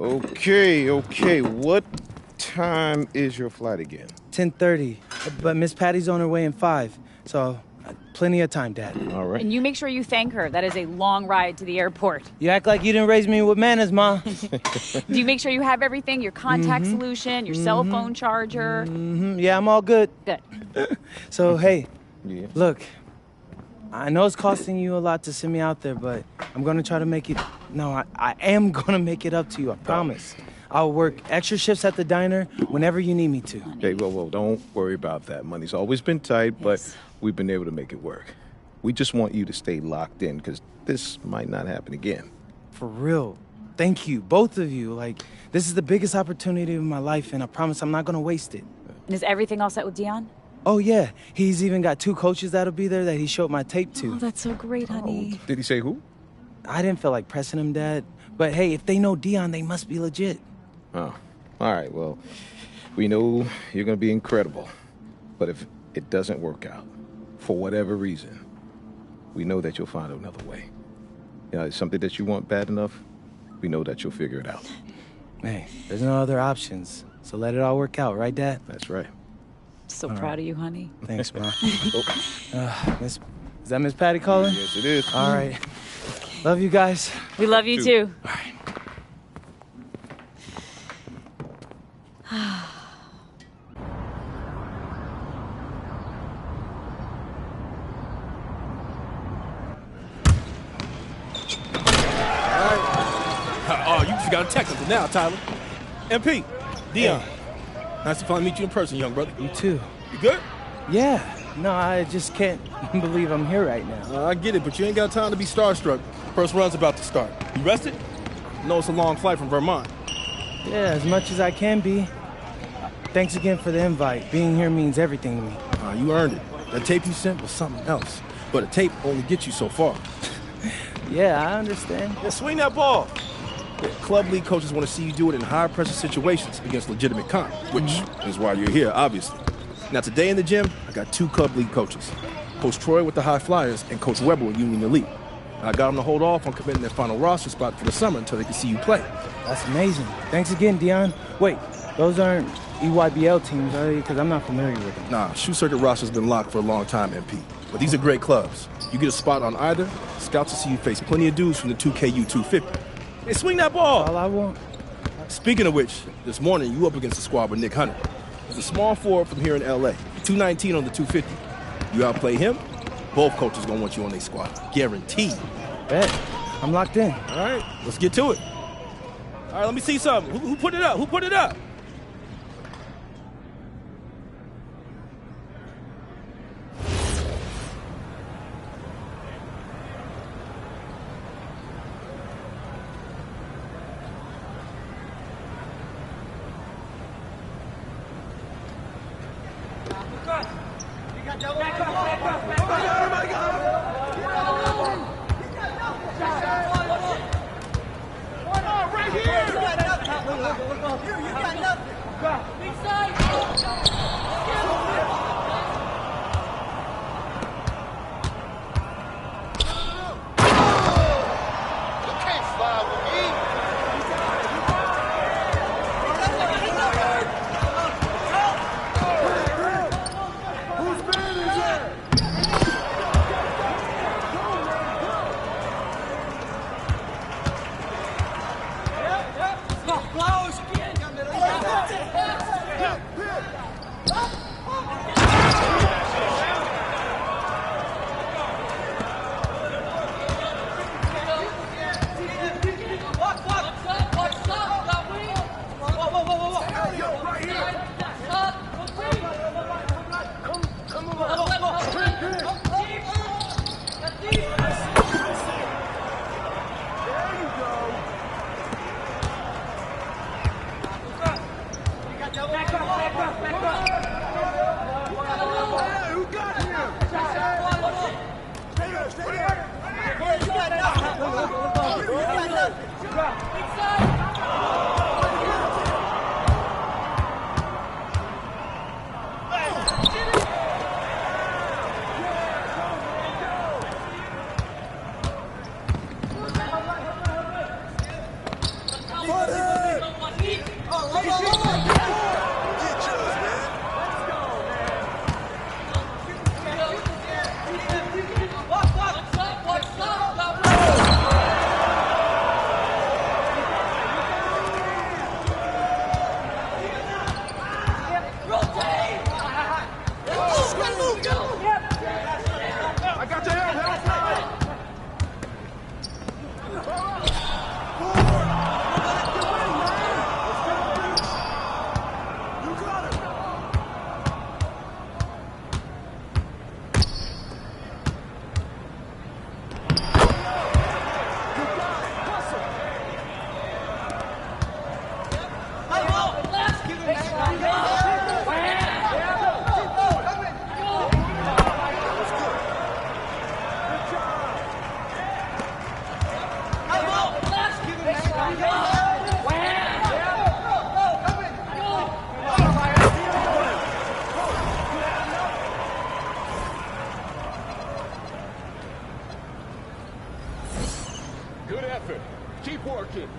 Okay. What time is your flight again? 10:30. But Miss Patty's on her way in 5, so plenty of time, Dad. All right. And you make sure you thank her. That is a long ride to the airport. You act like you didn't raise me with manners, Ma. Do you make sure you have everything? Your contact solution, your cell phone charger? Yeah, I'm all good. Good. So, hey, Yeah. look, I know it's costing you a lot to send me out there, but I'm going to try to make it... No, I am going to make it up to you, I promise. I'll work extra shifts at the diner whenever you need me to. Hey, whoa, don't worry about that. Money's always been tight, but we've been able to make it work. We just want you to stay locked in, because this might not happen again. For real. Thank you, both of you. Like, this is the biggest opportunity of my life, and I promise I'm not going to waste it. And is everything all set with Dion? Oh, yeah. He's even got 2 coaches that'll be there that he showed my tape to. Oh, that's so great, honey. Did he say who? I didn't feel like pressing him, Dad. But hey, if they know Dion, they must be legit. Oh, all right. Well, we know you're going to be incredible. But if it doesn't work out, for whatever reason, we know that you'll find another way. You know, it's something that you want bad enough, we know that you'll figure it out. Hey, there's no other options. So let it all work out, right, Dad? That's right. So proud of you, honey. Thanks, Ma. Is that Miss Patty calling? Yes, it is. All right. Love you guys. We love you too. All right. Oh, you just got a technical now, Tyler. MP, Dion. Hey. Nice to finally meet you in person, young brother. You too. You good? Yeah. No, I just can't believe I'm here right now. I get it, but you ain't got time to be starstruck. First run's about to start. You rested? No, it's a long flight from Vermont. Yeah, as much as I can be. Thanks again for the invite. Being here means everything to me. You earned it. That tape you sent was something else. But a tape only gets you so far. Yeah, I understand. Yeah, swing that ball. Yeah, club league coaches want to see you do it in high-pressure situations against legitimate comp, which is why you're here, obviously. Now, today in the gym, I got 2 club league coaches. Coach Troy with the High Flyers and Coach Weber with Union Elite. I got them to hold off on committing their final roster spot for the summer until they can see you play. That's amazing. Thanks again, Dion. Wait, those aren't EYBL teams, are they? Because I'm not familiar with them. Nah, shoe circuit roster's been locked for a long time, MP. But these are great clubs. You get a spot on either, scouts will see you face plenty of dudes from the 2KU250. Hey, swing that ball! All I want. Speaking of which, this morning you up against the squad with Nick Hunter. He's a small forward from here in LA, 219 on the 250. You outplay him, both coaches gonna want you on their squad. Guaranteed. Bet. I'm locked in. All right, let's get to it. All right, let me see something. Who put it up? Who put it up? Good effort. Keep working.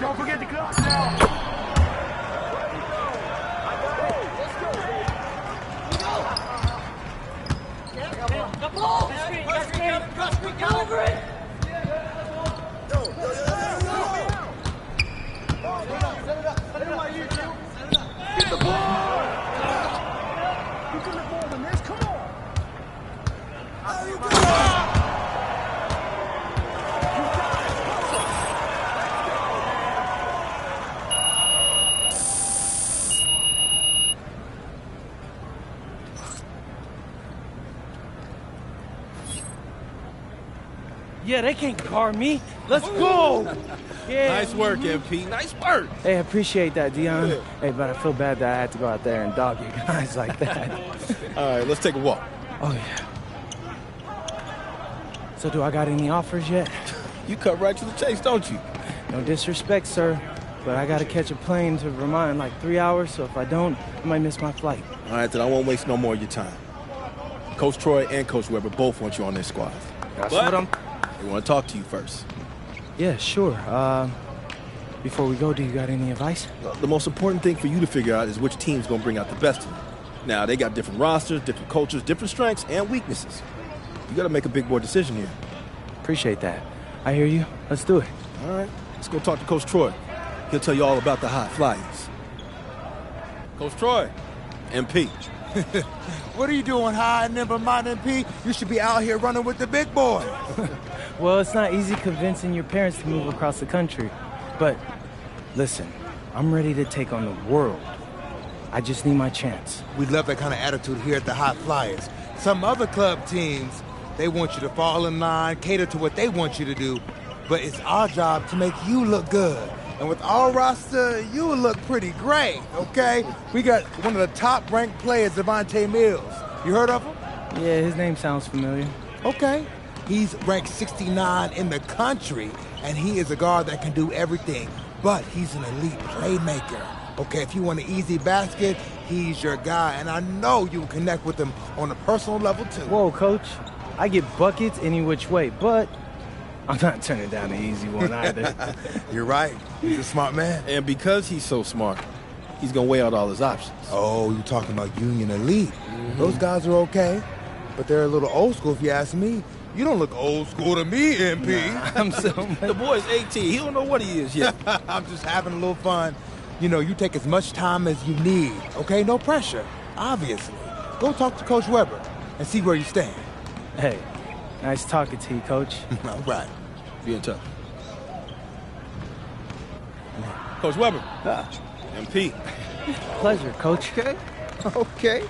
Don't forget the clock now. Get the ball! You couldn't have more than this, come on! Yeah, they can't guard me. Let's go. Yeah. Nice work, MP. Nice work. Hey, I appreciate that, Dion. Yeah. Hey, but I feel bad that I had to go out there and dog you guys like that. All right, let's take a walk. Oh, yeah. So do I got any offers yet? You cut right to the chase, don't you? No disrespect, sir, but I got to catch a plane to Vermont in like 3 hours, so if I don't, I might miss my flight. All right, then I won't waste no more of your time. Coach Troy and Coach Weber both want you on their squad. That's But what I'm... they want to talk to you first. Yeah, sure. Before we go, do you got any advice? The most important thing for you to figure out is which team's going to bring out the best in you. Now, they got different rosters, different cultures, different strengths, and weaknesses. You got to make a big boy decision here. Appreciate that. I hear you. Let's do it. All right, let's go talk to Coach Troy. He'll tell you all about the hot flyers. Coach Troy, MP. What are you doing hiding in Vermont, MP? You should be out here running with the big boy. Well, it's not easy convincing your parents to move across the country. But listen, I'm ready to take on the world. I just need my chance. We love that kind of attitude here at the Hot Flyers. Some other club teams, They want you to fall in line, cater to what they want you to do. But it's our job to make you look good. And with our roster, you will look pretty great, okay? We got one of the top-ranked players, Devontae Mills. You heard of him? Yeah, his name sounds familiar. Okay. He's ranked 69 in the country, and he is a guard that can do everything. But he's an elite playmaker. Okay, if you want an easy basket, he's your guy. And I know you will connect with him on a personal level, too. Whoa, Coach. I get buckets any which way, but I'm not turning down the easy one either. You're right. He's a smart man. And because he's so smart, he's going to weigh out all his options. Oh, you're talking about Union Elite. Those guys are okay, but they're a little old school if you ask me. You don't look old school to me, MP. I'm so The boy's 18. He don't know what he is yet. I'm just having a little fun. You know, you take as much time as you need, okay? No pressure, obviously. Go talk to Coach Weber and see where you stand. Hey, nice talking to you, Coach. All right. Be in touch. Coach Weber. MP. Pleasure, Coach. Okay. Okay.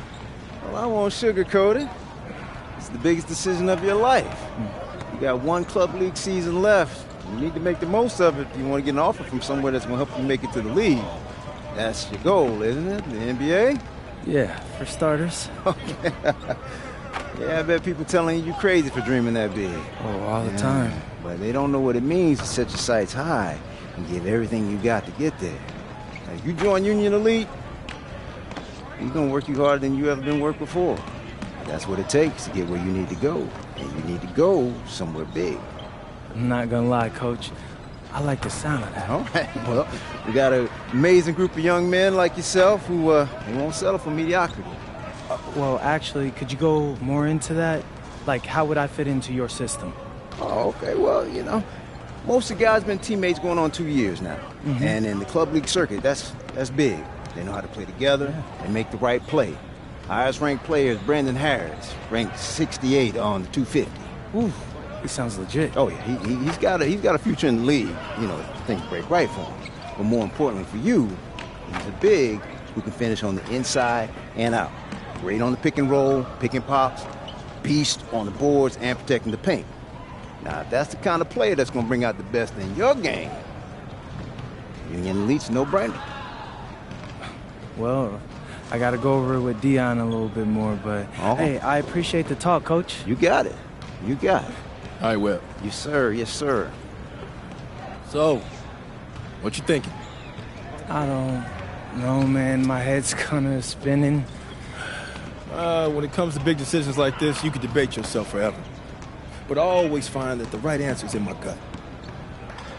Well, I won't sugarcoat it. It's the biggest decision of your life. You got one club league season left. You need to make the most of it if you want to get an offer from somewhere that's going to help you make it to the league. That's your goal, isn't it? The NBA? Yeah, for starters. Okay. Yeah, I bet people telling you crazy for dreaming that big. Oh, all the time. But they don't know what it means to set your sights high and give everything you got to get there. Now, if you join Union Elite, you're going to work you harder than you ever been worked before. That's what it takes to get where you need to go. And you need to go somewhere big. I'm not gonna lie, Coach. I like the sound of that. All right. Well, we got an amazing group of young men like yourself who they won't settle for mediocrity. Well, actually, could you go more into that? Like, how would I fit into your system? Oh, okay. Well, you know, most of the guys been teammates going on 2 years now. And in the club league circuit, that's big. They know how to play together and make the right play. Highest ranked player is Brandon Harris, ranked 68 on the 250. Ooh, he sounds legit. Oh yeah, he's got a future in the league. You know, if things break right for him. But more importantly for you, he's a big who can finish on the inside and out. Great on the pick and roll, pick and pops, beast on the boards and protecting the paint. Now, if that's the kind of player that's going to bring out the best in your game, Union Elite's no-brainer. Well, I got to go over it with Dion a little bit more, but hey, I appreciate the talk, Coach. You got it. You got it. All right, Webb. Yes, sir. Yes, sir. So, what you thinking? I don't know, man. My head's kind of spinning. When it comes to big decisions like this, you could debate yourself forever. But I always find that the right answer is in my gut.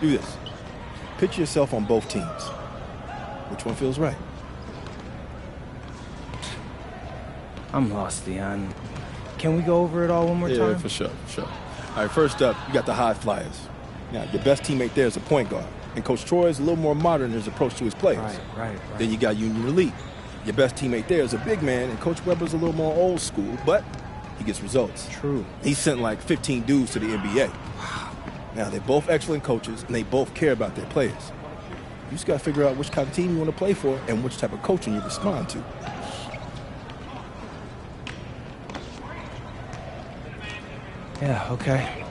Do this. Picture yourself on both teams. Which one feels right? I'm lost, Dion. Can we go over it all one more time? Yeah, for sure. All right, first up, you got the high flyers. Now, your best teammate there is a point guard. And Coach Troy is a little more modern in his approach to his players. Right. Then you got Union Elite. Your best teammate there is a big man, and Coach Weber's a little more old school, but he gets results. True. He sent like 15 dudes to the NBA. Now, they're both excellent coaches, and they both care about their players. You just got to figure out which kind of team you want to play for and which type of coaching you respond to. Yeah, okay.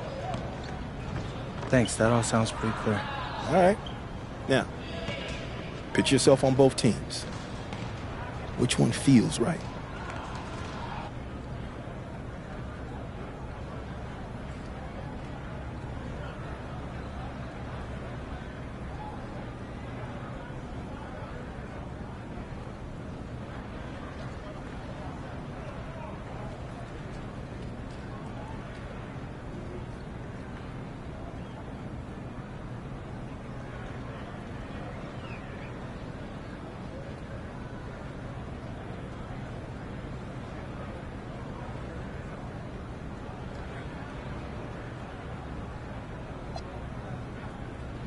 Thanks, that all sounds pretty clear. All right. Now, picture yourself on both teams. Which one feels right?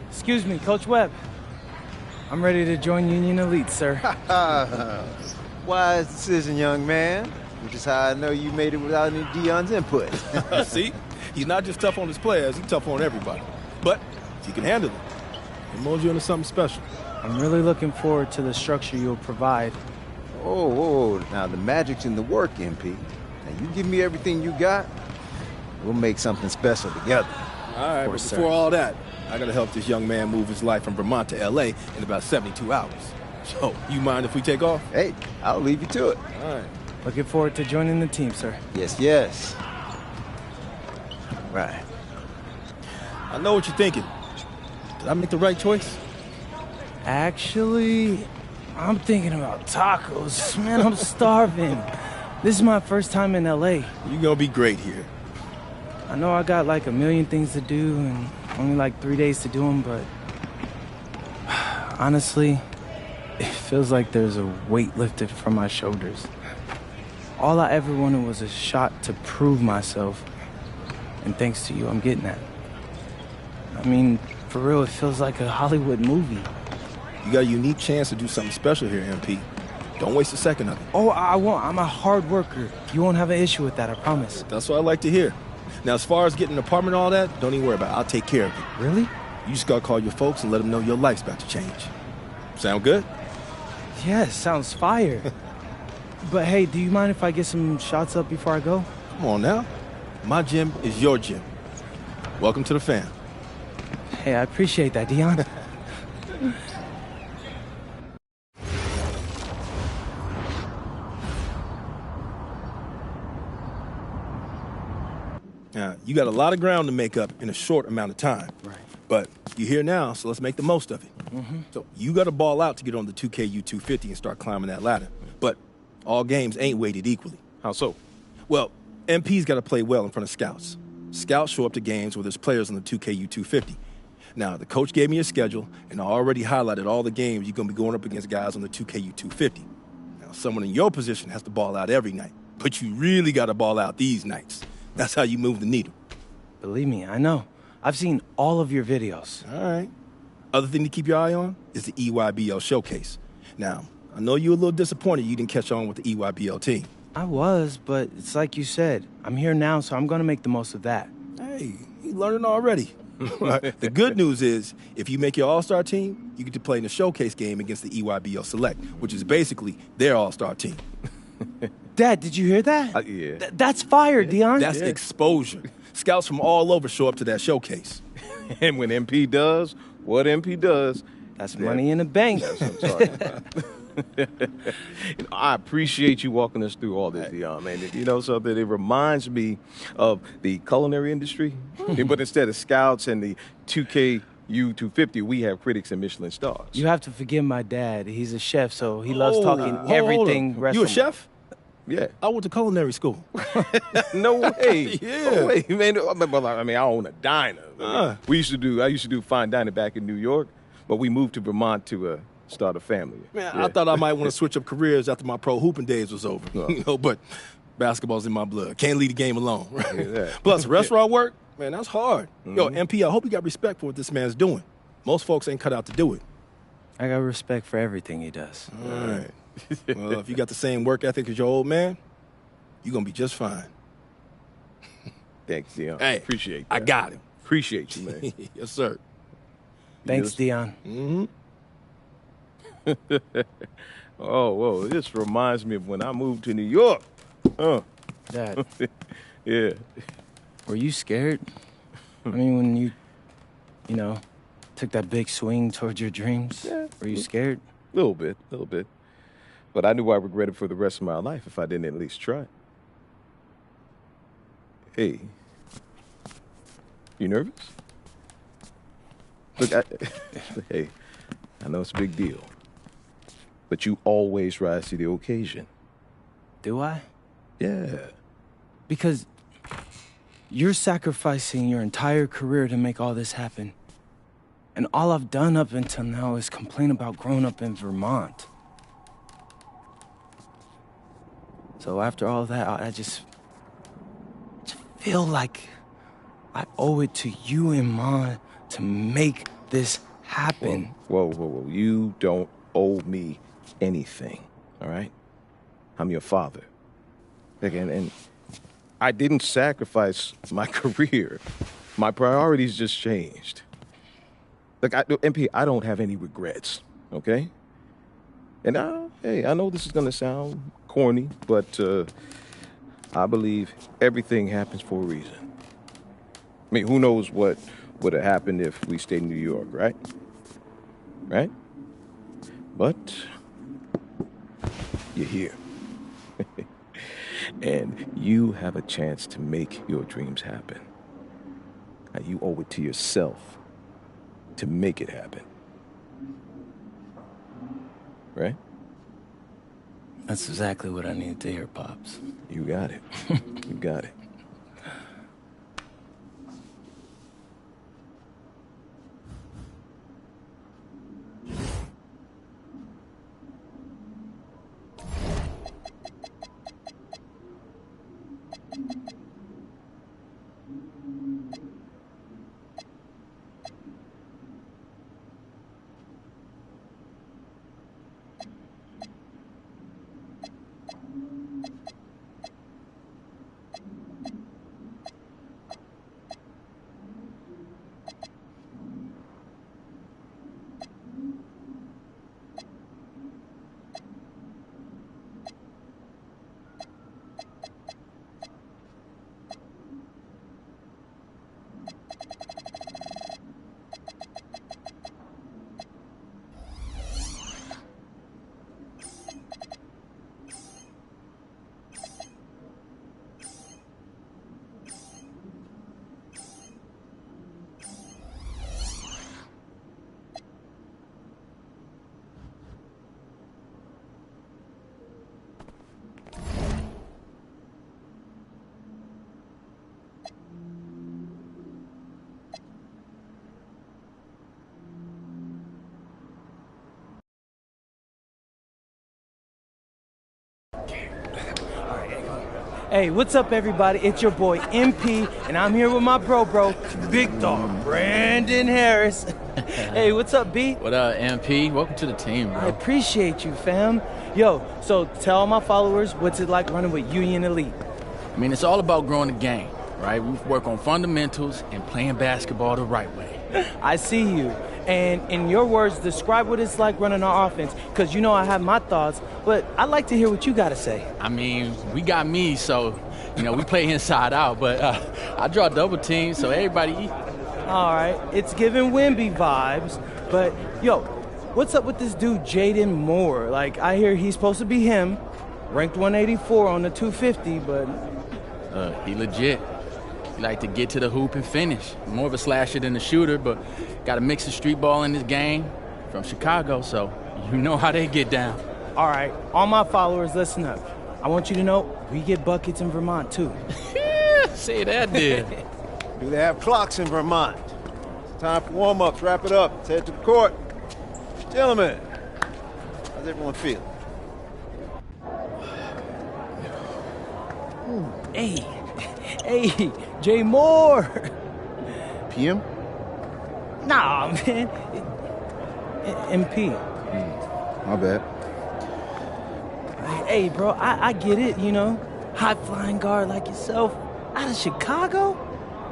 Excuse me, Coach Webb. I'm ready to join Union Elite, sir. Wise decision, young man. Which is how I know you made it without any Dion's input. See? He's not just tough on his players, he's tough on everybody. But he can handle it. He molds you into something special. I'm really looking forward to the structure you'll provide. Oh, now the magic's in the work, MP. Now you give me everything you got, we'll make something special together. All right, but course, sir. before all that, I gotta help this young man move his life from Vermont to L.A. in about 72 hours. So, you mind if we take off? Hey, I'll leave you to it. All right. Looking forward to joining the team, sir. Yes, yes. Right. I know what you're thinking. Did I make the right choice? Actually, I'm thinking about tacos. Man, I'm starving. This is my first time in LA. You're gonna be great here. I know I got like a million things to do and only like 3 days to do them, but honestly, it feels like there's a weight lifted from my shoulders. All I ever wanted was a shot to prove myself, and thanks to you, I'm getting that. I mean, for real, it feels like a Hollywood movie. You got a unique chance to do something special here, MP. Don't waste a second of it. Oh, I won't. I'm a hard worker. You won't have an issue with that, I promise. That's what I like to hear. Now, as far as getting an apartment and all that, don't even worry about it. I'll take care of it. Really? You just gotta call your folks and let them know your life's about to change. Sound good? Yeah, sounds fire. But hey, do you mind if I get some shots up before I go? Come on now. My gym is your gym. Welcome to the fam. Hey, I appreciate that, Dion. Now, you got a lot of ground to make up in a short amount of time. Right. But you're here now, so let's make the most of it. So you got to ball out to get on the 2KU250 and start climbing that ladder. But all games ain't weighted equally. How so? Well, MP's got to play well in front of scouts. Scouts show up to games where there's players on the 2KU250. Now, the coach gave me a schedule, and I already highlighted all the games you're going to be going up against guys on the 2KU250. Now, someone in your position has to ball out every night, but you really got to ball out these nights. That's how you move the needle. Believe me, I know. I've seen all of your videos. All right. Other thing to keep your eye on is the EYBL showcase. Now, I know you're a little disappointed you didn't catch on with the EYBL team. I was, but it's like you said. I'm here now, so I'm going to make the most of that. Hey, you learning already. The good news is, if you make your all-star team, you get to play in the showcase game against the EYBL Select, which is basically their all-star team. Dad, did you hear that? Yeah. That's fire, Dion. That's exposure. Scouts from all over show up to that showcase. And when MP does what MP does, That's money in the bank. that's what I'm talking about. I appreciate you walking us through all this, Dion, man. You know something? It reminds me of the culinary industry, but instead of scouts and the 2KU250, we have critics and Michelin stars. You have to forgive my dad. He's a chef, so he loves talking Hold everything up. You a restaurant. chef? Yeah. I went to culinary school. No way. Yeah. No way, man. I mean, I own a diner. I used to do fine dining back in New York, but we moved to Vermont to start a family. Man, Yeah. I thought I might want to switch up careers after my pro hooping days was over. But basketball's in my blood. Can't leave the game alone. Right? Yeah. Plus, restaurant work, man, that's hard. Yo, MP, I hope you got respect for what this man's doing. Most folks ain't cut out to do it. I got respect for everything he does. All right. Well, if you got the same work ethic as your old man, you're going to be just fine. Thanks, Dion. Hey, Appreciate that. I got him. Appreciate you, man. Yes, sir. Thanks, Yes. Dion. Mm-hmm. Oh, whoa. This reminds me of when I moved to New York. Dad, Yeah. were you scared? I mean, when you took that big swing towards your dreams, Yeah. were you scared? Little bit. But I knew I regretted for the rest of my life if I didn't at least try. Hey. You nervous? Look, hey, I know it's a big deal. But you always rise to the occasion. Do I? Yeah. Because you're sacrificing your entire career to make all this happen. And all I've done up until now is complain about growing up in Vermont. So after all that, I just feel like I owe it to you and Mom to make this happen. Whoa. You don't owe me anything, all right? I'm your father. And I didn't sacrifice my career. My priorities just changed. Look, MP, I don't have any regrets, okay? And I know this is gonna sound corny, but I believe everything happens for a reason. mean, who knows what would have happened if we stayed in New York, right? Right? But you're here. And you have a chance to make your dreams happen. Now, you owe it to yourself to make it happen. Right? That's exactly what I needed to hear, Pops. You got it. You got it. Hey, what's up, everybody? It's your boy MP, and I'm here with my bro, big dog Brandon Harris. Hey, what's up, B? What up, MP? Welcome to the team, bro. I appreciate you, fam. Yo, so tell all my followers what's it like running with Union Elite. I mean, it's all about growing the game, right? We work on fundamentals and playing basketball the right way. I see you. And in your words, describe what it's like running our offense, because you know I have my thoughts, but I'd like to hear what you got to say. I mean, we got me, so, we play inside out, but I draw double teams, so everybody eat. All right, it's giving Wimby vibes, but, yo, what's up with this dude, Jaden Moore? Like, I hear he's supposed to be him, ranked 184 on the 250, but... He legit. He like to get to the hoop and finish. More of a slasher than a shooter, but got a mix of street ball in this game from Chicago, so you know how they get down. All right, all my followers, listen up. I want you to know we get buckets in Vermont, too. Say that, dude. Do they have clocks in Vermont? It's time for warm-ups. Wrap it up. Let's head to the court. Gentlemen, how's everyone feel? Hey, Jay Moore. PM? Nah, man. MP. My bad. Hey, bro, I get it, high-flying guard like yourself out of Chicago.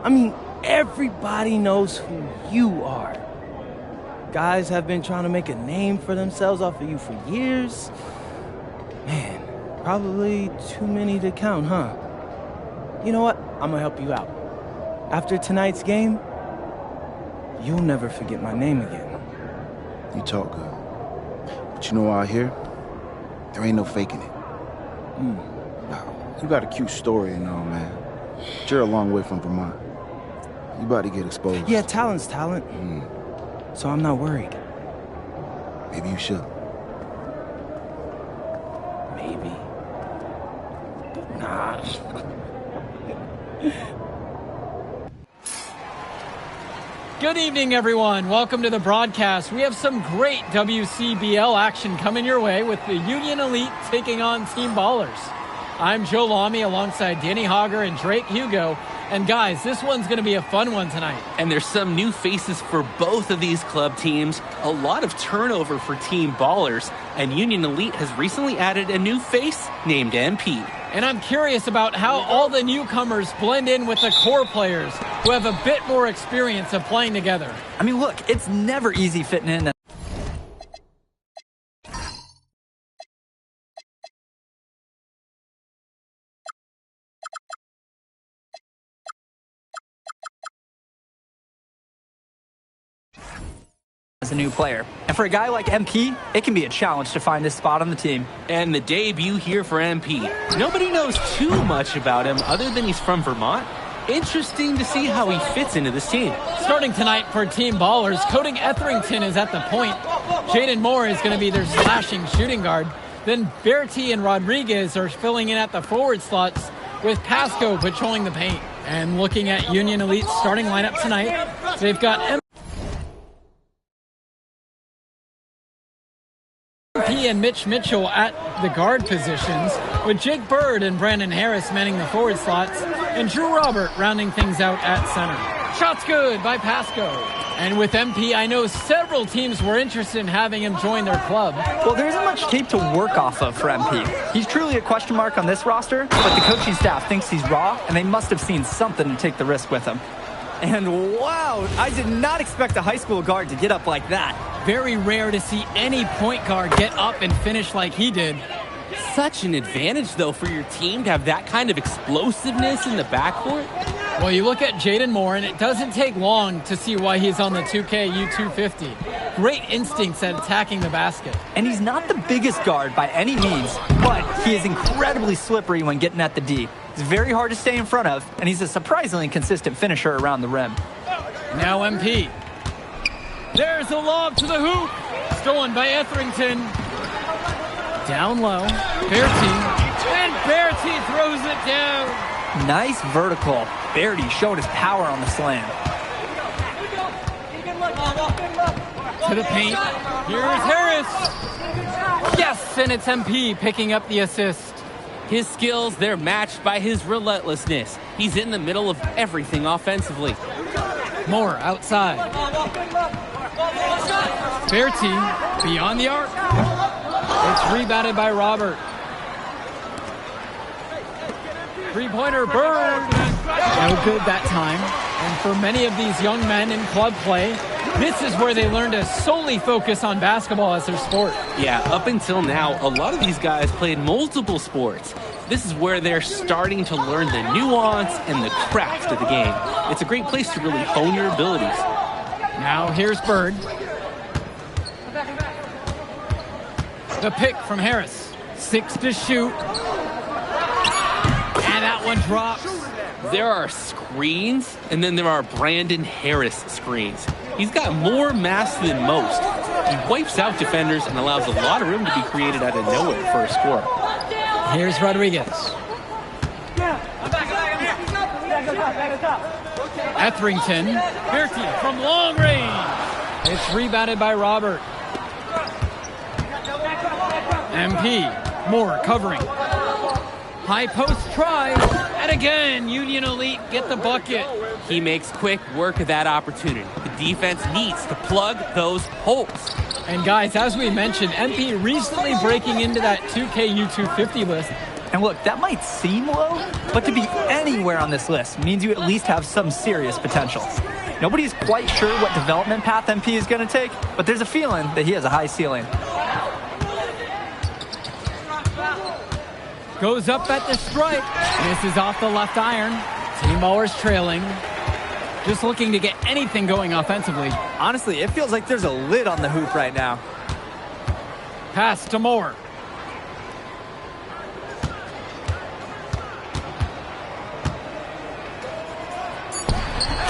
I mean, everybody knows who you are. Guys have been trying to make a name for themselves off of you for years. Man, probably too many to count, huh? You know what? I'm gonna help you out. After tonight's game, you'll never forget my name again. You talk good. But you know out here, there ain't no faking it. Now, you got a cute story and all, man. But you're a long way from Vermont. You about to get exposed. Yeah, talent's talent. So I'm not worried. Maybe you should. Maybe. Nah. Good evening, everyone. Welcome to the broadcast. We have some great WCBL action coming your way with the Union Elite taking on Team Ballers. I'm Joe Lamy alongside Danny Hogger and Drake Hugo. And guys, this one's going to be a fun one tonight. And there's some new faces for both of these club teams. A lot of turnover for Team Ballers. And Union Elite has recently added a new face named MP. And I'm curious about how all the newcomers blend in with the core players who have a bit more experience of playing together. I mean, look, it's never easy fitting in as a new player. And for a guy like MP, it can be a challenge to find his spot on the team. And the debut here for MP. Nobody knows too much about him other than he's from Vermont. Interesting to see how he fits into this team. Starting tonight for Team Ballers, Cody Etherington is at the point. Jaden Moore is going to be their slashing shooting guard. Then Bertie and Rodriguez are filling in at the forward slots with Pasco patrolling the paint. And looking at Union Elite's starting lineup tonight, they've got MP and Mitch Mitchell at the guard positions, with Jake Bird and Brandon Harris manning the forward slots, and Drew Robert rounding things out at center. Shots good by Pasco. And with MP, I know several teams were interested in having him join their club. Well, there isn't much tape to work off of for MP. He's truly a question mark on this roster, but the coaching staff thinks he's raw, and they must have seen something to take the risk with him. And wow, I did not expect a high school guard to get up like that. Very rare to see any point guard get up and finish like he did. Such an advantage, though, for your team to have that kind of explosiveness in the backcourt. Well, you look at Jaden Moore, and it doesn't take long to see why he's on the 2K U250. Great instincts at attacking the basket. And he's not the biggest guard by any means, but he is incredibly slippery when getting at the D. He's very hard to stay in front of, and he's a surprisingly consistent finisher around the rim. Now MP. There's a lob to the hoop. Stolen by Etherington. Down low. Bertie. And Bertie throws it down. Nice vertical. Bertie showed his power on the slam. To the paint. Here's Harris. Yes, and it's MP picking up the assist. His skills, they're matched by his relentlessness. He's in the middle of everything offensively. Moore outside. Bertie beyond the arc. It's rebounded by Robert. Three-pointer, Bird. No good that time. And for many of these young men in club play, this is where they learn to solely focus on basketball as their sport. Yeah, up until now, a lot of these guys played multiple sports. This is where they're starting to learn the nuance and the craft of the game. It's a great place to really hone your abilities. Now here's Bird. The pick from Harris. 6 to shoot. And that one drops. There are screens, and then there are Brandon Harris screens. He's got more mass than most. He wipes out defenders and allows a lot of room to be created out of nowhere for a score. Here's Rodriguez. Etherington. Bertie from long range. It's rebounded by Robert. MP. Moore covering. High post try. And again, Union Elite get the bucket. He makes quick work of that opportunity. The defense needs to plug those holes. And guys, as we mentioned, MP recently breaking into that 2K U250 list. And look, that might seem low, but to be anywhere on this list means you at least have some serious potential. Nobody's quite sure what development path MP is going to take, but there's a feeling that he has a high ceiling. Goes up at the stripe. Misses off the left iron. Team Ballers trailing. Just looking to get anything going offensively. Honestly, it feels like there's a lid on the hoop right now. Pass to Moore.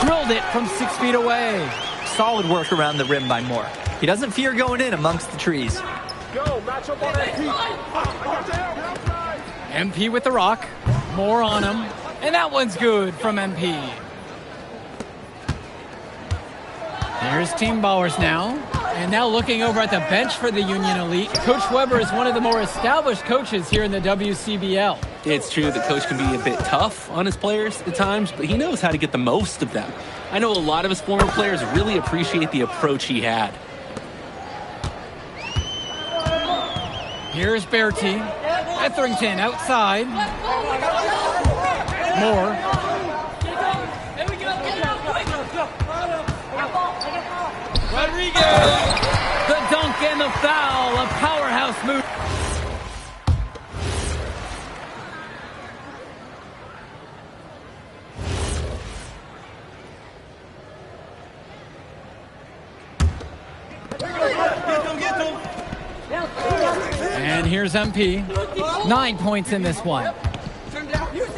Drilled it from 6 feet away. Solid work around the rim by Moore. He doesn't fear going in amongst the trees. Go, match up on MP. MP with the rock. Moore on him. And that one's good from MP. Here's Team Ballers now. And now looking over at the bench for the Union Elite, Coach Weber is one of the more established coaches here in the WCBL. It's true that Coach can be a bit tough on his players at times, but he knows how to get the most of them. I know a lot of his former players really appreciate the approach he had. Here's Bertie. Etherington outside. Moore. Rodriguez. The dunk and the foul. A powerhouse move. And here's MP. 9 points in this one.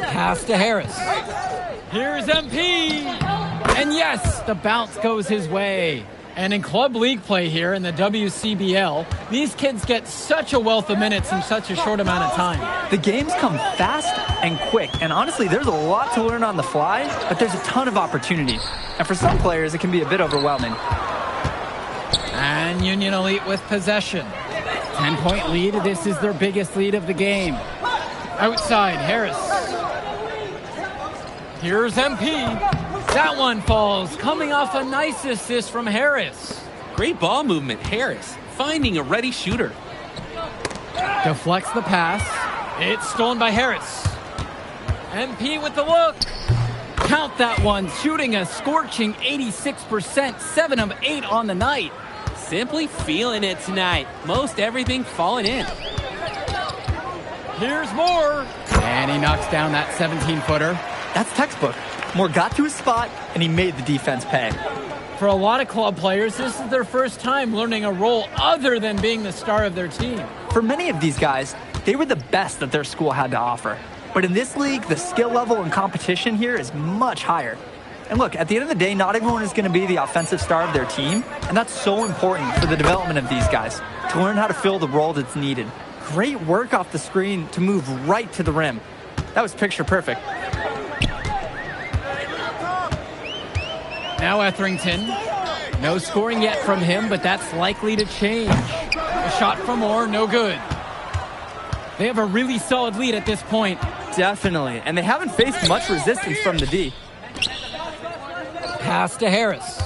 Pass to Harris. Here's MP. And yes, the bounce goes his way. And in club league play here in the WCBL, these kids get such a wealth of minutes in such a short amount of time. The games come fast and quick, and honestly, there's a lot to learn on the fly, but there's a ton of opportunity. And for some players, it can be a bit overwhelming. And Union Elite with possession. 10-point lead. This is their biggest lead of the game. Outside, Harris. Here's MP. That one falls, coming off a nice assist from Harris. Great ball movement, Harris, finding a ready shooter. Deflects the pass. It's stolen by Harris. MP with the look. Count that one, shooting a scorching 86%, 7 of 8 on the night. Simply feeling it tonight. Most everything falling in. Here's Moore. And he knocks down that 17-footer. That's textbook. Moore got to his spot, and he made the defense pay. For a lot of club players, this is their first time learning a role other than being the star of their team. For many of these guys, they were the best that their school had to offer. But in this league, the skill level and competition here is much higher. And look, at the end of the day, not everyone is going to be the offensive star of their team, and that's so important for the development of these guys, to learn how to fill the role that's needed. Great work off the screen to move right to the rim. That was picture perfect. Now Etherington. No scoring yet from him, but that's likely to change. A shot from Moore, no good. They have a really solid lead at this point. Definitely, and they haven't faced much resistance from the D. Pass to Harris.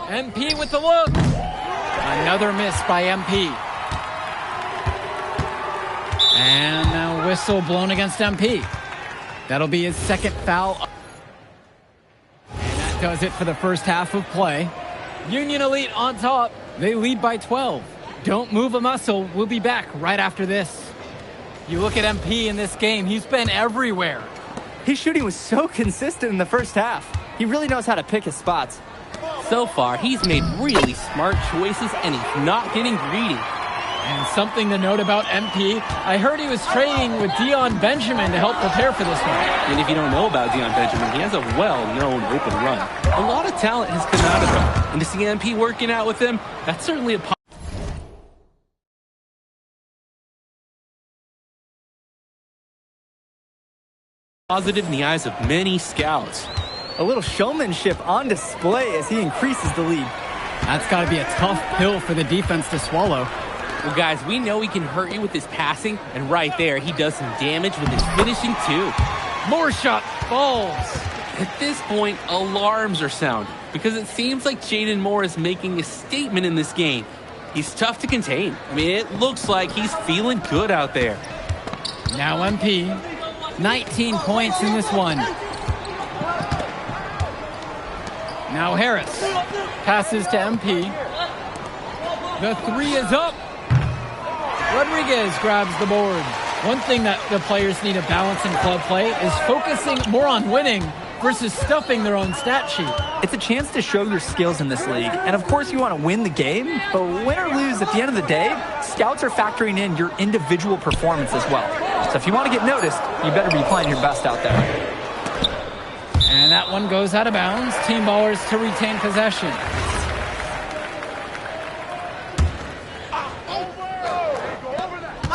MP with the look. Another miss by MP. And a whistle blown against MP. That'll be his second foul. And that does it for the first half of play. Union Elite on top. They lead by 12. Don't move a muscle. We'll be back right after this. You look at MP in this game, he's been everywhere. His shooting was so consistent in the first half. He really knows how to pick his spots. So far, he's made really smart choices, and he's not getting greedy. And something to note about MP, I heard he was training with Dion Benjamin to help prepare for this one. And if you don't know about Dion Benjamin, he has a well-known open run. A lot of talent has come out of him. And to see MP working out with him, that's certainly a positive in the eyes of many scouts. A little showmanship on display as he increases the lead. That's got to be a tough pill for the defense to swallow. Well, guys, we know he can hurt you with his passing, and right there, he does some damage with his finishing, too. More shot falls. At this point, alarms are sounding, because it seems like Jaden Moore is making a statement in this game. He's tough to contain. I mean, it looks like he's feeling good out there. Now MP. 19 points in this one. Now Harris passes to MP. The three is up. Rodriguez grabs the board. One thing that the players need to balance in club play is focusing more on winning versus stuffing their own stat sheet. It's a chance to show your skills in this league. And of course you want to win the game, but win or lose, at the end of the day, scouts are factoring in your individual performance as well. So if you want to get noticed, you better be playing your best out there. And that one goes out of bounds. Team ballers to retain possession.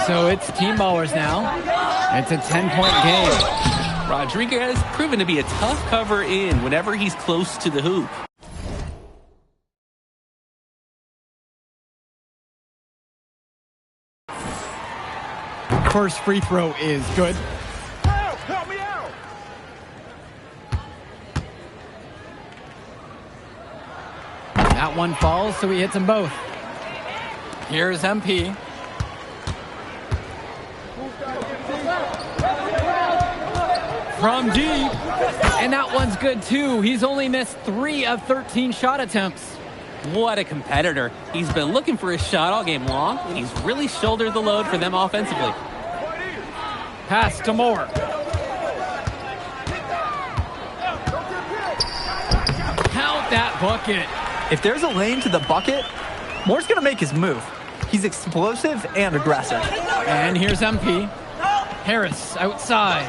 So it's team ballers now. It's a 10-point game. Rodriguez has proven to be a tough cover in whenever he's close to the hoop. First free throw is good. Help me out! That one falls, so he hits them both. Here's MP. From deep. And that one's good, too. He's only missed 3 of 13 shot attempts. What a competitor. He's been looking for his shot all game long, and he's really shouldered the load for them offensively. Pass to Moore. Count that bucket. If there's a lane to the bucket, Moore's going to make his move. He's explosive and aggressive. And here's MP. Harris outside.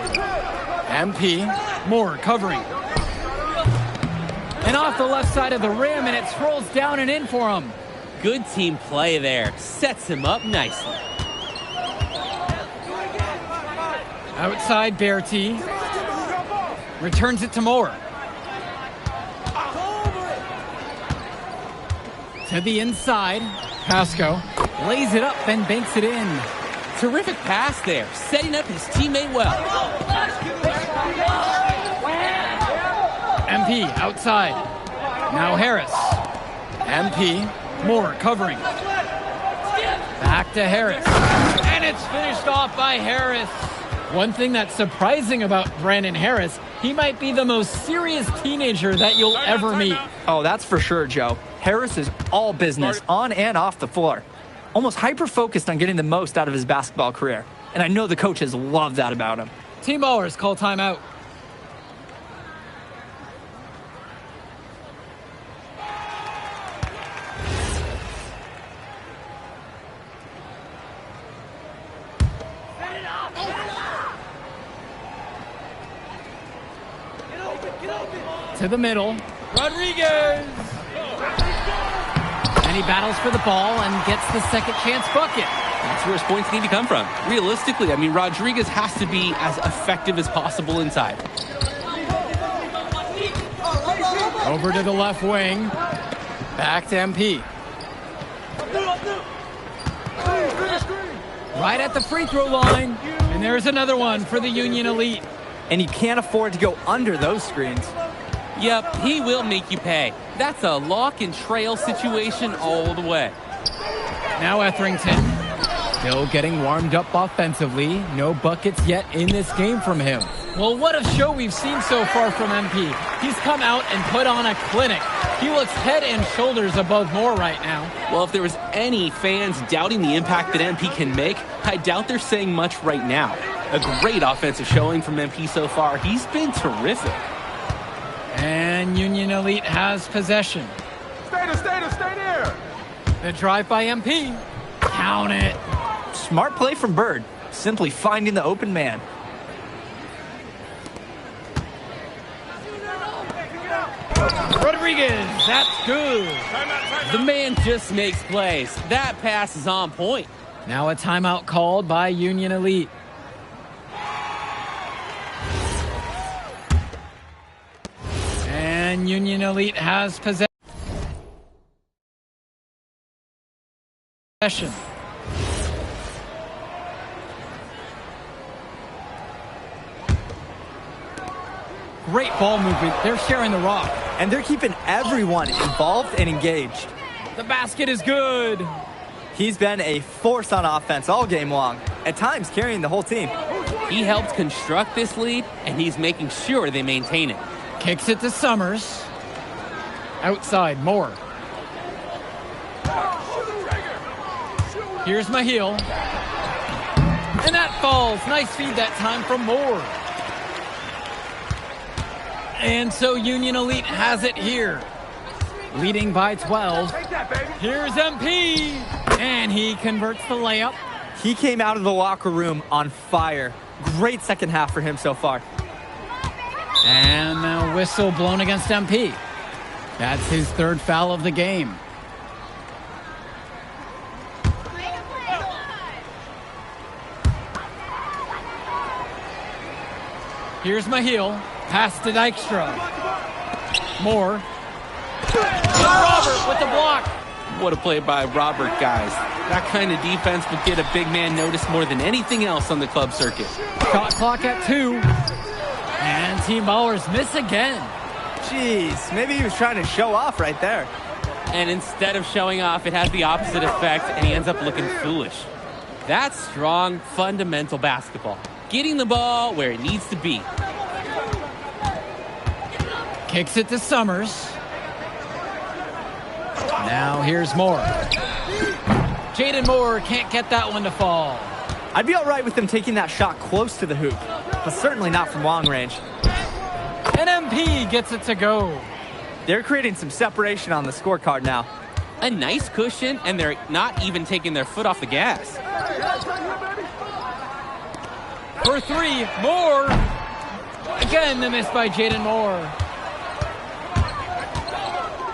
MP. Moore covering. And off the left side of the rim, and it scrolls down and in for him. Good team play there. Sets him up nicely. Outside Berti. Returns it to Moore. To the inside. Pasco lays it up and banks it in. Terrific pass there, setting up his teammate well. MP outside. Now Harris. MP. Moore covering. Back to Harris. And it's finished off by Harris. One thing that's surprising about Brandon Harris, he might be the most serious teenager that you'll ever meet. Oh, that's for sure, Joe. Harris is all business on and off the floor. Almost hyper-focused on getting the most out of his basketball career. And I know the coaches love that about him. Team ballers call timeout. To the middle. Rodriguez! And he battles for the ball and gets the second chance bucket. That's where his points need to come from. Realistically, I mean, Rodriguez has to be as effective as possible inside. Over to the left wing. Back to MP. Right at the free throw line. And there's another one for the Union Elite. And you can't afford to go under those screens. Yep, he will make you pay. That's a lock and trail situation all the way. Now Etherington. Still getting warmed up offensively. No buckets yet in this game from him. Well, what a show we've seen so far from MP. He's come out and put on a clinic. He looks head and shoulders above Moore right now. Well, if there was any fans doubting the impact that MP can make, I doubt they're saying much right now. A great offensive showing from MP so far. He's been terrific. And Union Elite has possession. Stay there. The drive by MP. Count it. Smart play from Bird. Simply finding the open man. Rodriguez, that's good. The man just makes plays. That pass is on point. Now a timeout called by Union Elite. And Union Elite has possession. Great ball movement. They're sharing the rock. And they're keeping everyone involved and engaged. The basket is good. He's been a force on offense all game long, at times carrying the whole team. He helped construct this lead, and he's making sure they maintain it. Kicks it to Summers. Outside, Moore. Here's Mahil. And that falls. Nice feed that time from Moore. And so Union Elite has it here. Leading by 12. Here's MP. And he converts the layup. He came out of the locker room on fire. Great second half for him so far. And now whistle blown against MP. That's his third foul of the game. Here's Mahil. Pass to Dykstra. Moore. Robert with the block. What a play by Robert, guys. That kind of defense would get a big man noticed more than anything else on the club circuit. Shot clock at 2. And Team Ballers miss again. Jeez, maybe he was trying to show off right there. And instead of showing off, it has the opposite effect, and he ends up looking foolish. That's strong, fundamental basketball. Getting the ball where it needs to be. Kicks it to Summers. Now here's Moore. Jaden Moore can't get that one to fall. I'd be all right with him taking that shot close to the hoop, but certainly not from long range. And MP gets it to go. They're creating some separation on the scorecard now. A nice cushion, and they're not even taking their foot off the gas. For three, Moore. Again, the miss by Jaden Moore.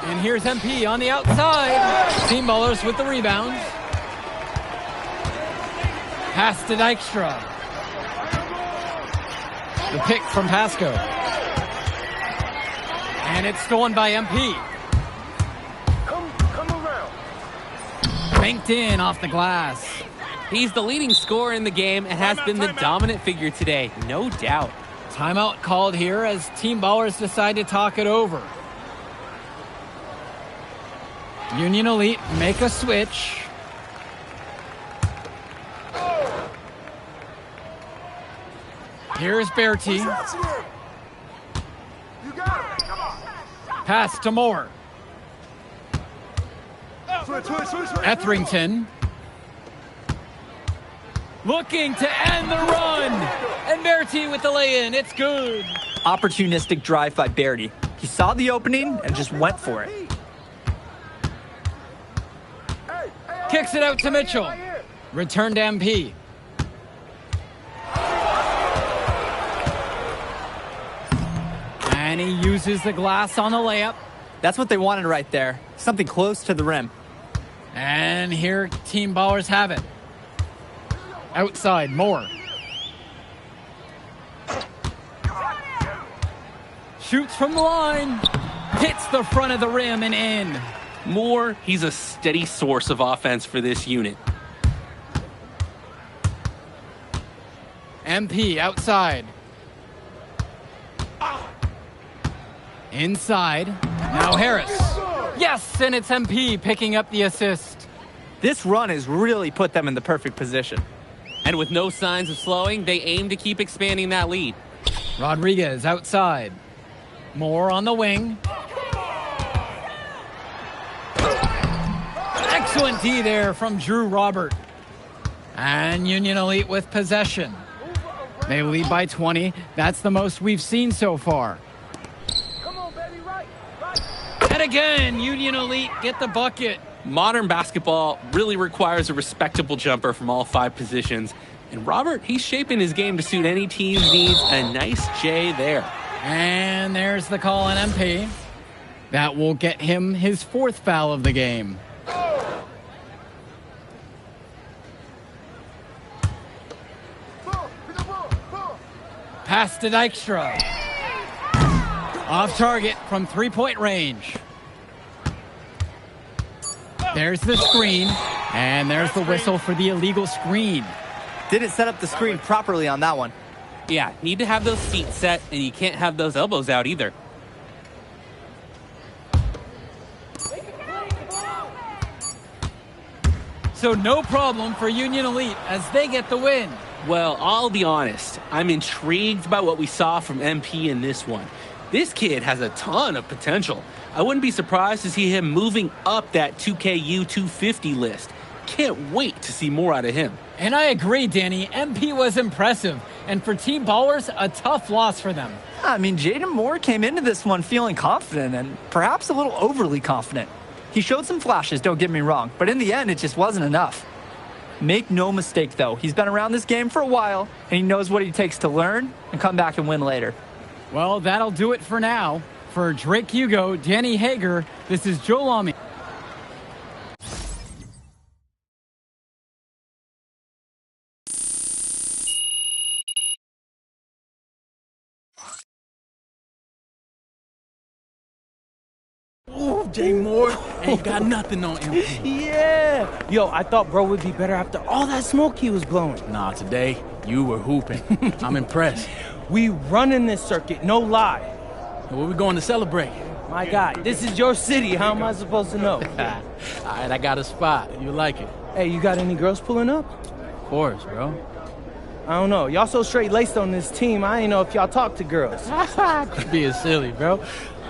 And here's MP on the outside. Team Ballers with the rebound. Pass to Dykstra. The pick from Pasco. And it's stolen by MP. Come around. Banked in off the glass. He's the leading scorer in the game and has been the dominant figure today, no doubt. Timeout called here as Team Ballers decide to talk it over. Union Elite make a switch. Here's Bertie. Pass to Moore. Etherington. Looking to end the run. And Bertie with the lay-in. It's good. Opportunistic drive by Bertie. He saw the opening and just went for it. Kicks it out to Mitchell. Return to MP. And he uses the glass on the layup. That's what they wanted right there. Something close to the rim. And here Team Ballers have it. Outside, Moore. Shoots from the line. Hits the front of the rim and in. Moore, he's a steady source of offense for this unit. MP outside. Inside. Now Harris. Yes, and it's MP picking up the assist. This run has really put them in the perfect position. And with no signs of slowing, they aim to keep expanding that lead. Rodriguez outside. Moore on the wing. Excellent D there from Drew Robert. And Union Elite with possession. They lead by 20. That's the most we've seen so far. And again, Union Elite get the bucket. Modern basketball really requires a respectable jumper from all 5 positions. And Robert, he's shaping his game to suit any team's needs. A nice J there. And there's the call on MP. That will get him his 4th foul of the game. Pass to Dykstra. Off target from 3-point range. There's the screen, and there's the whistle for the illegal screen. Didn't set up the screen properly on that one. Yeah, need to have those feet set, and you can't have those elbows out either. So no problem for Union Elite as they get the win. Well, I'll be honest. I'm intrigued by what we saw from MP in this one. This kid has a ton of potential. I wouldn't be surprised to see him moving up that 2KU 250 list. Can't wait to see more out of him. And I agree, Danny. MP was impressive. And for Team Ballers, a tough loss for them. I mean, Jaden Moore came into this one feeling confident and perhaps a little overly confident. He showed some flashes, don't get me wrong, but in the end, it just wasn't enough. Make no mistake, though, he's been around this game for a while, and he knows what it takes to learn and come back and win later. Well, that'll do it for now. For Drake Hugo, Danny Hager, this is Joe Lamy. Ooh, Jay Moore ain't got nothing on MP. Yeah. Yo, I thought bro would be better after all that smoke he was blowing. Nah, today, you were hooping. I'm impressed. We running this circuit, no lie. Where we going to celebrate? My God, this is your city. How am I supposed to know? All right, I got a spot. You like it? Hey, you got any girls pulling up? Of course, bro. I don't know. Y'all so straight-laced on this team, I ain't know if y'all talk to girls. Being silly, bro.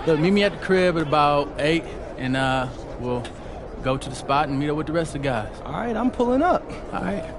Look, meet me at the crib at about 8, and we'll go to the spot and meet up with the rest of the guys. All right, I'm pulling up. All right.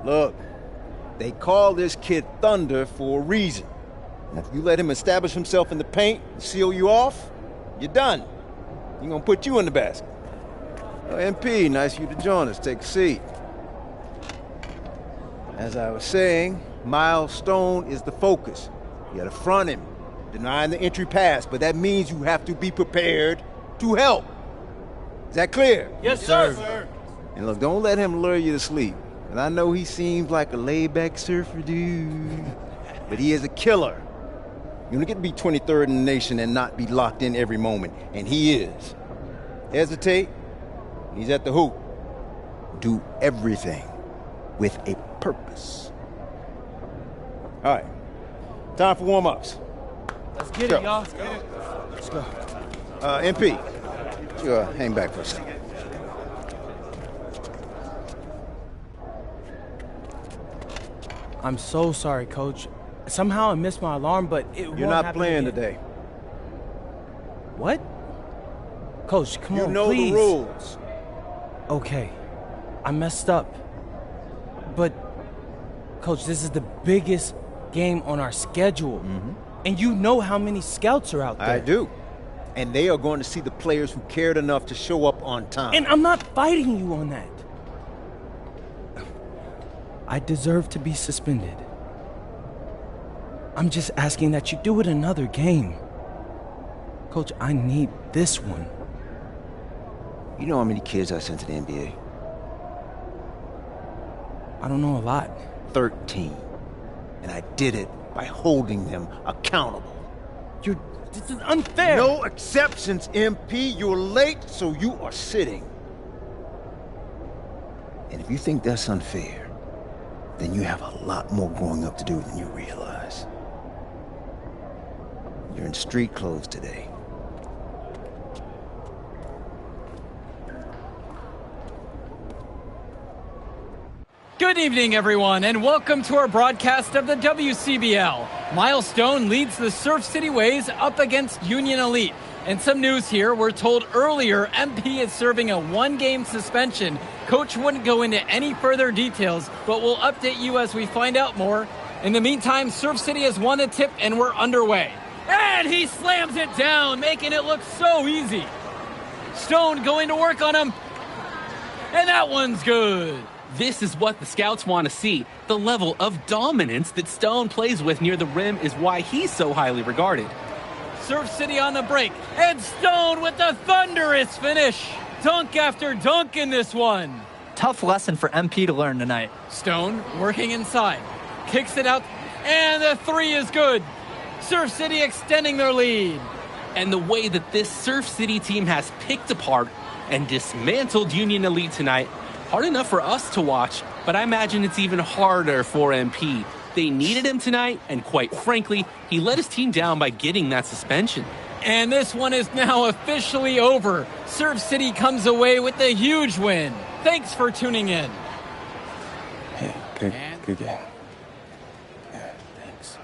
Look, they call this kid Thunder for a reason. And if you let him establish himself in the paint and seal you off, you're done. He's gonna put you in the basket. Oh, MP, nice of you to join us. Take a seat. As I was saying, Milestone is the focus. You gotta front him, denying the entry pass, but that means you have to be prepared to help. Is that clear? Yes, sir. And look, don't let him lure you to sleep. And I know he seems like a laid-back surfer dude, but he is a killer. You wanna get to be 23rd in the nation and not be locked in every moment, and he is. Hesitate, he's at the hoop. Do everything with a purpose. All right, time for warm-ups. Let's get it, y'all. Let's go. MP, you hang back for a second. I'm so sorry, Coach. Somehow I missed my alarm, but it won't You're not happen playing again. today. What? Coach, come on, You know please. the rules. Okay, I messed up. But, Coach, this is the biggest game on our schedule. And you know how many scouts are out there. I do. And they are going to see the players who cared enough to show up on time. And I'm not fighting you on that. I deserve to be suspended. I'm just asking that you do it another game. Coach, I need this one. You know how many kids I sent to the NBA? I don't know a lot. 13. And I did it by holding them accountable. This is unfair. No exceptions, MP. You're late, so you are sitting. And if you think that's unfair, then you have a lot more growing up to do than you realize. You're in street clothes today. Good evening, everyone, and welcome to our broadcast of the WCBL. Miles Stone leads the Surf City Waves up against Union Elite. And some news here. We're told earlier MP is serving a 1-game suspension. Coach wouldn't go into any further details, but we'll update you as we find out more. In the meantime, Surf City has won a tip and we're underway. And he slams it down, making it look so easy. Stone going to work on him. And that one's good. This is what the scouts want to see. The level of dominance that Stone plays with near the rim is why he's so highly regarded. Surf City on the break, and Stone with the thunderous finish. Dunk after dunk in this one. Tough lesson for MP to learn tonight. Stone working inside, kicks it out, and the three is good. Surf City extending their lead. And the way that this Surf City team has picked apart and dismantled Union Elite tonight, hard enough for us to watch, but I imagine it's even harder for MP. They needed him tonight, and quite frankly, he let his team down by getting that suspension. And this one is now officially over. Surf City comes away with a huge win. Thanks for tuning in. Hey, good game. Yeah, thanks.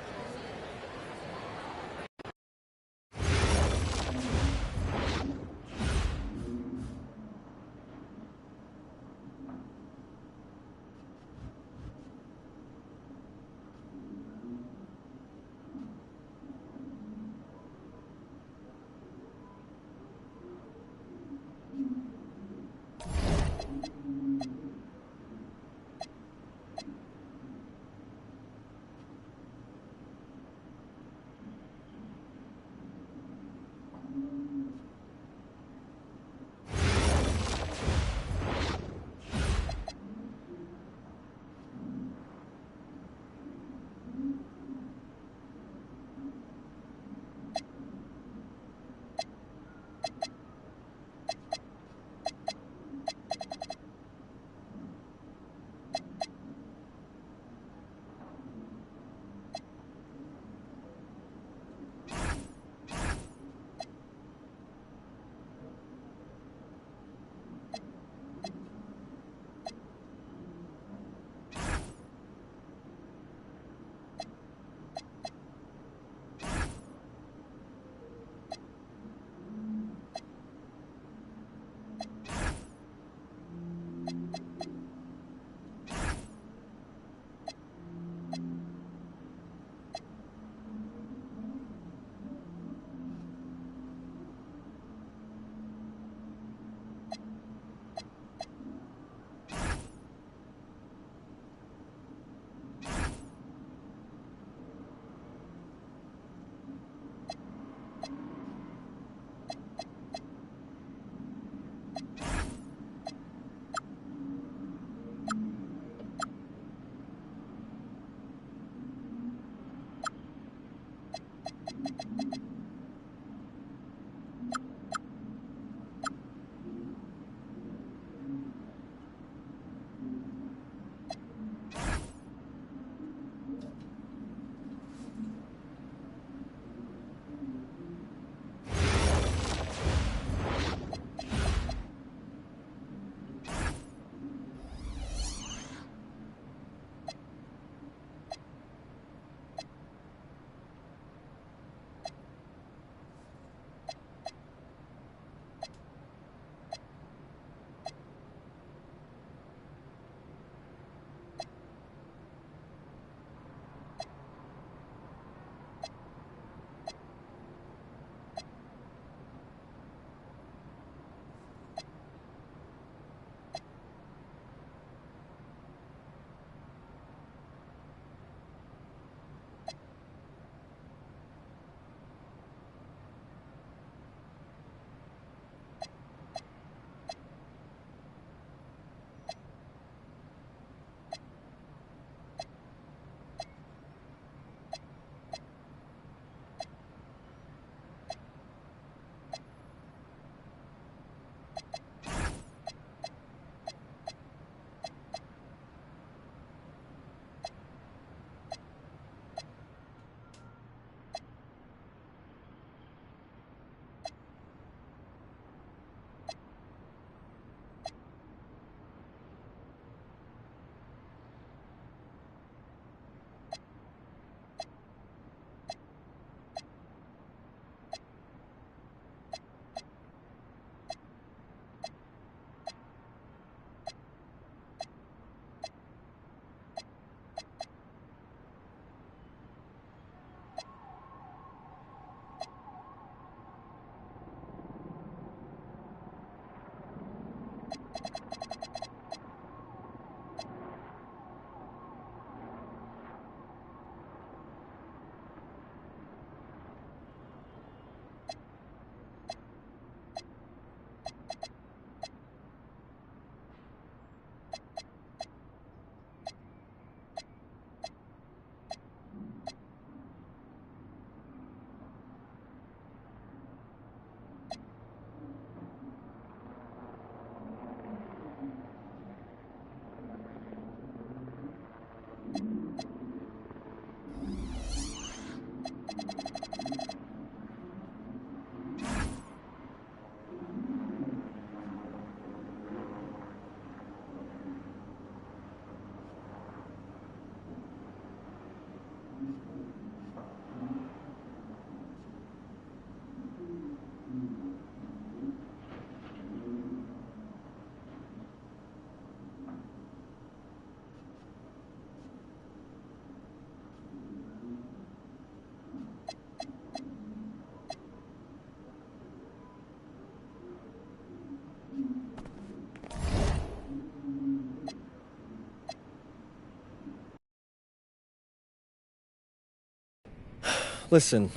Listen,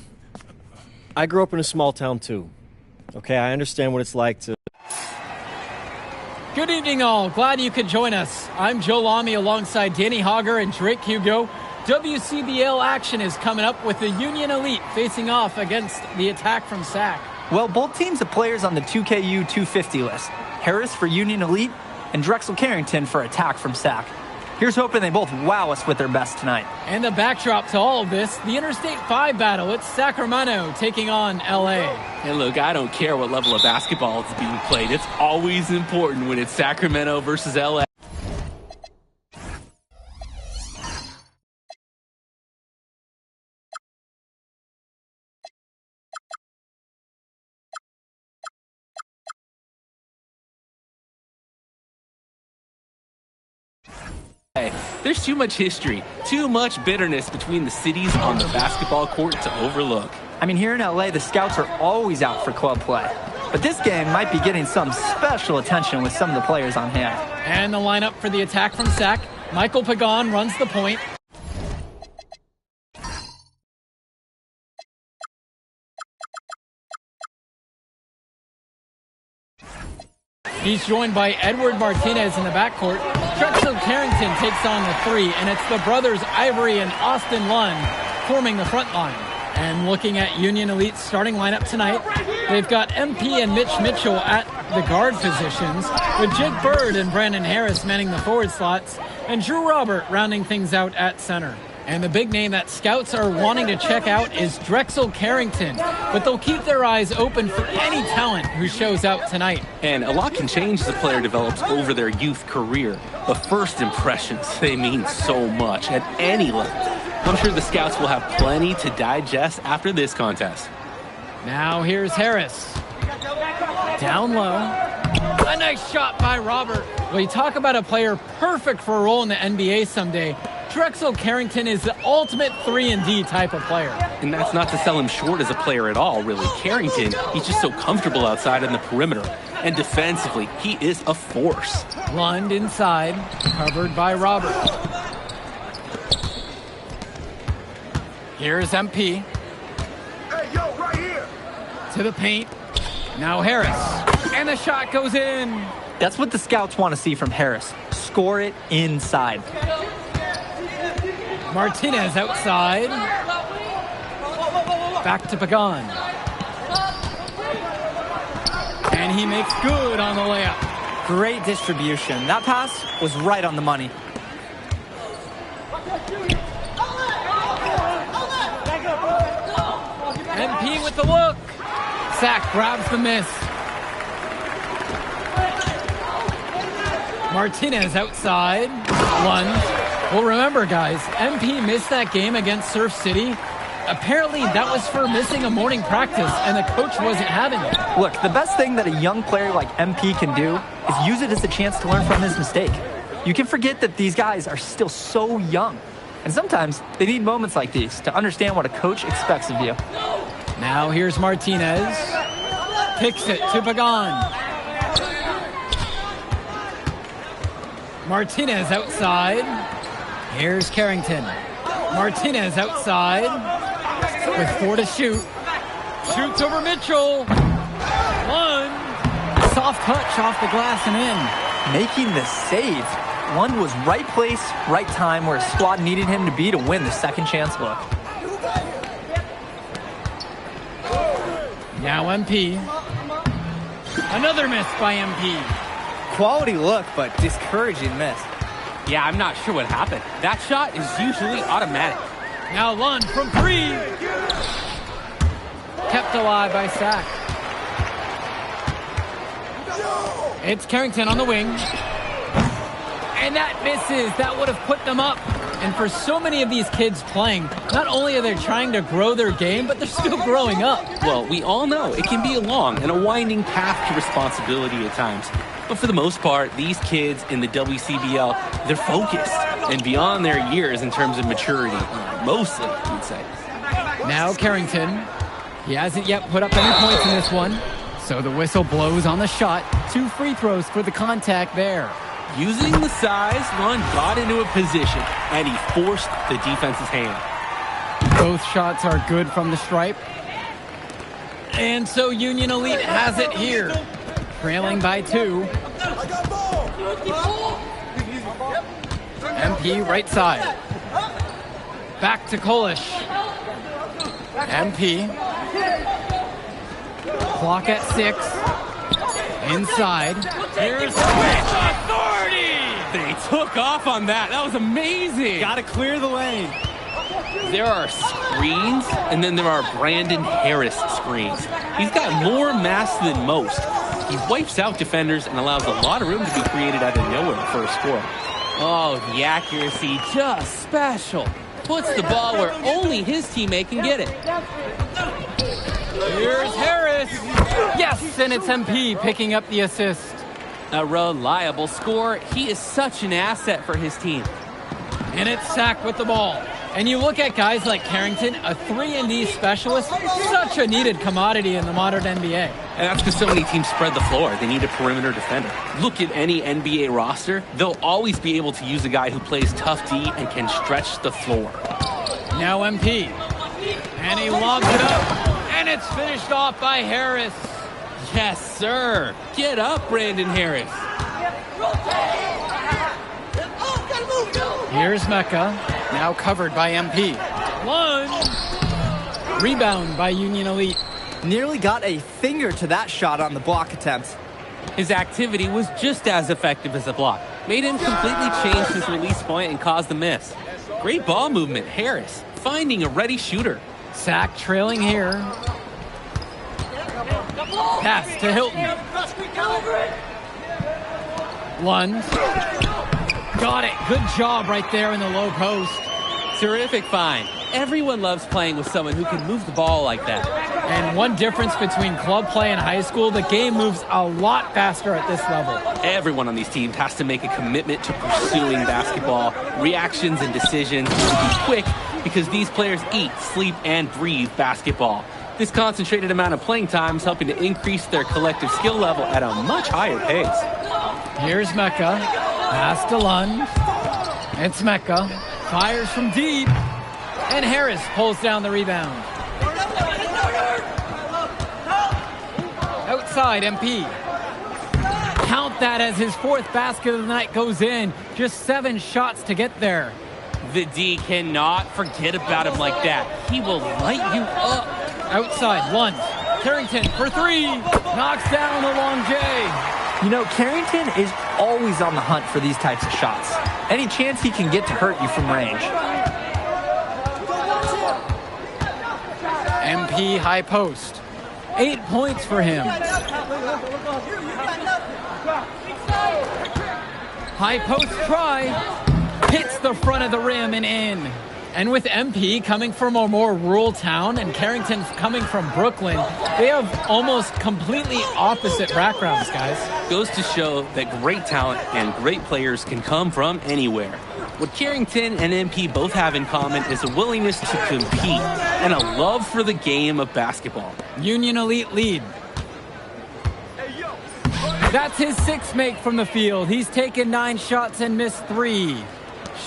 I grew up in a small town too. Okay, I understand what it's like to... Good evening, all. Glad you could join us. I'm Joe Lamy alongside Danny Hogger and Drake Hugo. WCBL action is coming up with the Union Elite facing off against the Attack from SAC. Well, both teams have players on the 2KU250 list. Harris for Union Elite and Drexel Carrington for Attack from SAC. Here's hoping they both wow us with their best tonight. And the backdrop to all of this, the Interstate 5 battle. It's Sacramento taking on LA. And look, I don't care what level of basketball is being played. It's always important when it's Sacramento versus LA. There's too much history, too much bitterness between the cities on the basketball court to overlook. I mean, here in LA, the scouts are always out for club play. But this game might be getting some special attention with some of the players on hand. And the lineup for the Attack from SAC. Michael Pagan runs the point. He's joined by Edward Martinez in the backcourt. Drexel Carrington takes on the three, and it's the brothers Ivory and Austin Lund forming the front line. And looking at Union Elite's starting lineup tonight, they've got MP and Mitch Mitchell at the guard positions, with Jake Bird and Brandon Harris manning the forward slots, and Drew Robert rounding things out at center. And the big name that scouts are wanting to check out is Drexel Carrington, but they'll keep their eyes open for any talent who shows out tonight. And a lot can change as a player develops over their youth career, but first impressions, they mean so much at any level. I'm sure the scouts will have plenty to digest after this contest. Now here's Harris. Down low. A nice shot by Robert. Well, you talk about a player perfect for a role in the NBA someday. Drexel Carrington is the ultimate 3-and-D type of player. And that's not to sell him short as a player at all, really. Carrington, he's just so comfortable outside on the perimeter. And defensively, he is a force. Lund inside, covered by Robert. Here's MP. Hey, yo, right here. To the paint. Now Harris. And the shot goes in. That's what the scouts want to see from Harris. Score it inside. Martinez outside. Back to Pagan. And he makes good on the layup. Great distribution. That pass was right on the money. MP with the look. SAC grabs the miss. Martinez outside. Lund. Well, remember, guys, MP missed that game against Surf City. Apparently, that was for missing a morning practice, and the coach wasn't having it. Look, the best thing that a young player like MP can do is use it as a chance to learn from his mistake. You can forget that these guys are still so young. And sometimes they need moments like these to understand what a coach expects of you. Now here's Martinez. Kicks it to Pagan. Martinez outside. Here's Carrington. Martinez outside with 4 to shoot. Shoots over Mitchell. Lund. Soft touch off the glass and in. Making the save. Lund was right place, right time where his squad needed him to be to win the second chance look. Now MP. Another miss by MP. Quality look, but discouraging miss. Yeah, I'm not sure what happened. That shot is usually automatic. Now Lund from 3. Kept alive by SAC. It's Carrington on the wing. And that misses. That would have put them up. And for so many of these kids playing, not only are they trying to grow their game, but they're still growing up. Well, we all know it can be a long and a winding path to responsibility at times. But for the most part, these kids in the WCBL, they're focused and beyond their years in terms of maturity. Mostly, you'd say. Now Carrington. He hasn't yet put up any points in this one. So the whistle blows on the shot. 2 free throws for the contact there. Using the size, Lund got into a position, and he forced the defense's hand. Both shots are good from the stripe. And so Union Elite has it here, trailing by 2. MP right side. Back to Kolish. MP. Clock at 6. Inside. Here's authority! They took off on that. That was amazing. Gotta clear the lane. There are screens, and then there are Brandon Harris screens. He's got more mass than most. He wipes out defenders and allows a lot of room to be created out of nowhere for a score. Oh, the accuracy, just special. Puts the ball where only his teammate can get it. Here's Harris. Yes, and it's MP picking up the assist. A reliable score. He is such an asset for his team. And it's Sack with the ball. And you look at guys like Carrington, a 3-and-D specialist, such a needed commodity in the modern NBA. And that's because so many teams spread the floor. They need a perimeter defender. Look at any NBA roster. They'll always be able to use a guy who plays tough D and can stretch the floor. Now MP. And he lobs it up. And it's finished off by Harris. Yes, sir. Get up, Brandon Harris. Here's Mecca. Now covered by MP. Lunge. Rebound by Union Elite. Nearly got a finger to that shot on the block attempt. His activity was just as effective as the block. Made him completely change his release point and caused the miss. Great ball movement, Harris. Finding a ready shooter. Sack trailing here. Pass to Hilton. Lunge. Got it. Good job right there in the low post. Terrific find. Everyone loves playing with someone who can move the ball like that. And one difference between club play and high school, the game moves a lot faster at this level. Everyone on these teams has to make a commitment to pursuing basketball. Reactions and decisions will be quick because these players eat, sleep, and breathe basketball. This concentrated amount of playing time is helping to increase their collective skill level at a much higher pace. Here's Mecca. Pass to Lunge. It's Mecca. Fires from deep. And Harris pulls down the rebound. Outside, MP. Count that as his 4th basket of the night goes in. Just 7 shots to get there. The D cannot forget about him like that. He will light you up. Outside, Lunge. Carrington for 3. Knocks down the long J. You know, Carrington is always on the hunt for these types of shots. Any chance he can get to hurt you from range. MP high post. 8 points for him. High post try. Hits the front of the rim and in. And with MP coming from a more rural town and Carrington coming from Brooklyn, they have almost completely opposite backgrounds, guys. Goes to show that great talent and great players can come from anywhere. What Carrington and MP both have in common is a willingness to compete and a love for the game of basketball. Union Elite lead. That's his 6th make from the field. He's taken 9 shots and missed 3.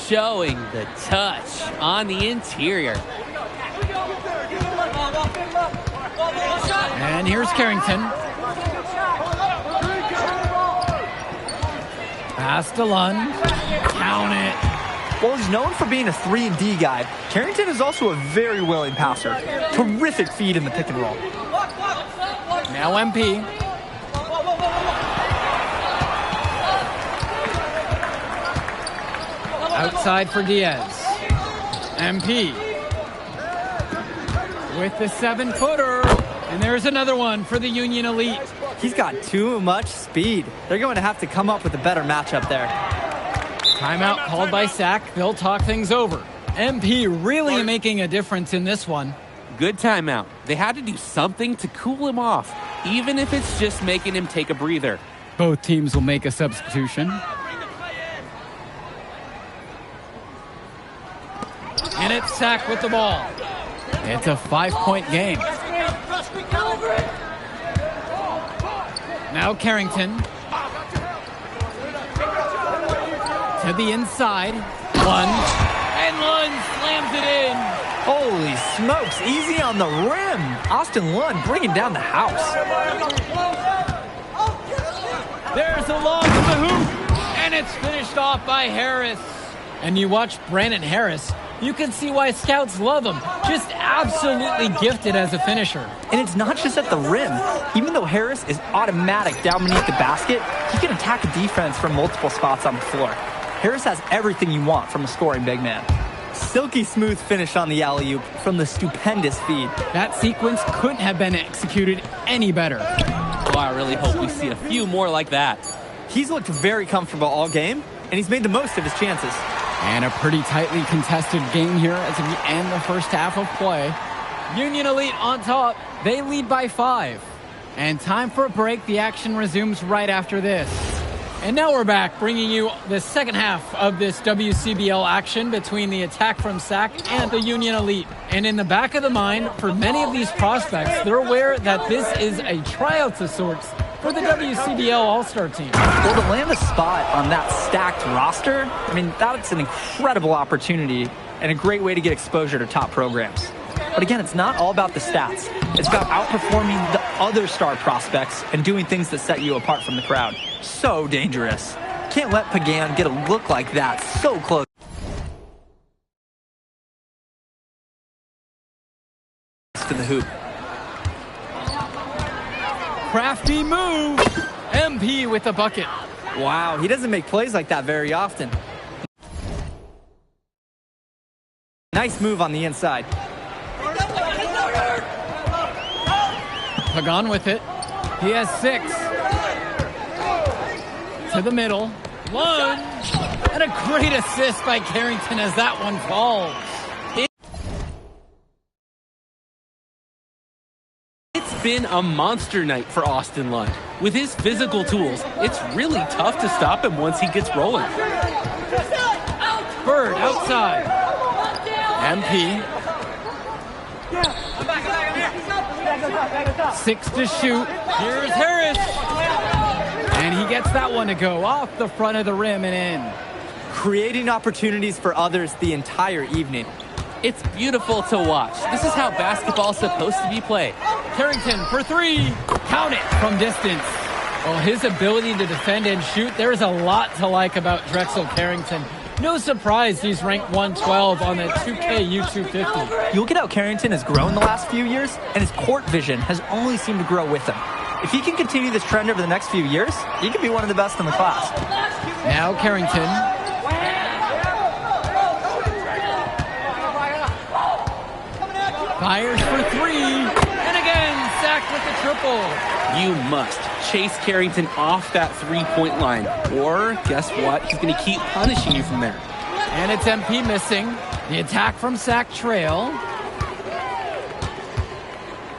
Showing the touch on the interior. And here's Carrington. Pass to Lunge. Count it. While he's known for being a 3-and-D guy, Carrington is also a very willing passer. Terrific feed in the pick and roll. Now MP. Outside for Diaz. MP. With the 7-footer. And there's another one for the Union Elite. He's got too much speed. They're going to have to come up with a better matchup there. Timeout called by Sack. They'll talk things over. MP really making a difference in this one. Good timeout. They had to do something to cool him off, even if it's just making him take a breather. Both teams will make a substitution. And it's Sack with the ball. It's a 5-point game. Now Carrington. To the inside. Lunge. And Lunge slams it in. Holy smokes, easy on the rim. Austin Lund bringing down the house. There's a lob to the hoop, and it's finished off by Harris. And you watch Brandon Harris, you can see why scouts love him. Just absolutely gifted as a finisher. And it's not just at the rim. Even though Harris is automatic down beneath the basket, he can attack a defense from multiple spots on the floor. Harris has everything you want from a scoring big man. Silky smooth finish on the alley-oop from the stupendous feed. That sequence couldn't have been executed any better. Oh, I really hope we see a few more like that. He's looked very comfortable all game, and he's made the most of his chances. And a pretty tightly contested game here as we end the first half of play. Union Elite on top. They lead by 5. And time for a break. The action resumes right after this. And now we're back, bringing you the second half of this WCBL action between the attack from SAC and the Union Elite. And in the back of the mind, for many of these prospects, they're aware that this is a tryout of sorts for the WCBL All-Star team. Well, to land a spot on that stacked roster, I mean, that's an incredible opportunity and a great way to get exposure to top programs. But again, it's not all about the stats. It's about outperforming the other star prospects and doing things that set you apart from the crowd. So dangerous. Can't let Pagan get a look like that so close to the hoop. Crafty move. MP with the bucket. Wow, he doesn't make plays like that very often. Nice move on the inside. Pagan with it. He has 6. To the middle. Lunge. And a great assist by Carrington as that one falls. It's been a monster night for Austin Lund. With his physical tools, it's really tough to stop him once he gets rolling. Bird outside. MP. 6 to shoot. Here's Harris. And he gets that one to go off the front of the rim and in. Creating opportunities for others the entire evening. It's beautiful to watch. This is how basketball's supposed to be played. Carrington for 3. Count it from distance. Well, his ability to defend and shoot, there's a lot to like about Drexel Carrington. No surprise he's ranked 112 on the 2K YouTube 50. You look at how Carrington has grown the last few years, and his court vision has only seemed to grow with him. If he can continue this trend over the next few years, he could be one of the best in the class. Now Carrington. Fires for 3. And again, sacked with the triple. You must chase Carrington off that three-point line. Or, guess what? He's going to keep punishing you from there. And it's MP missing. The attack from Sac Trail.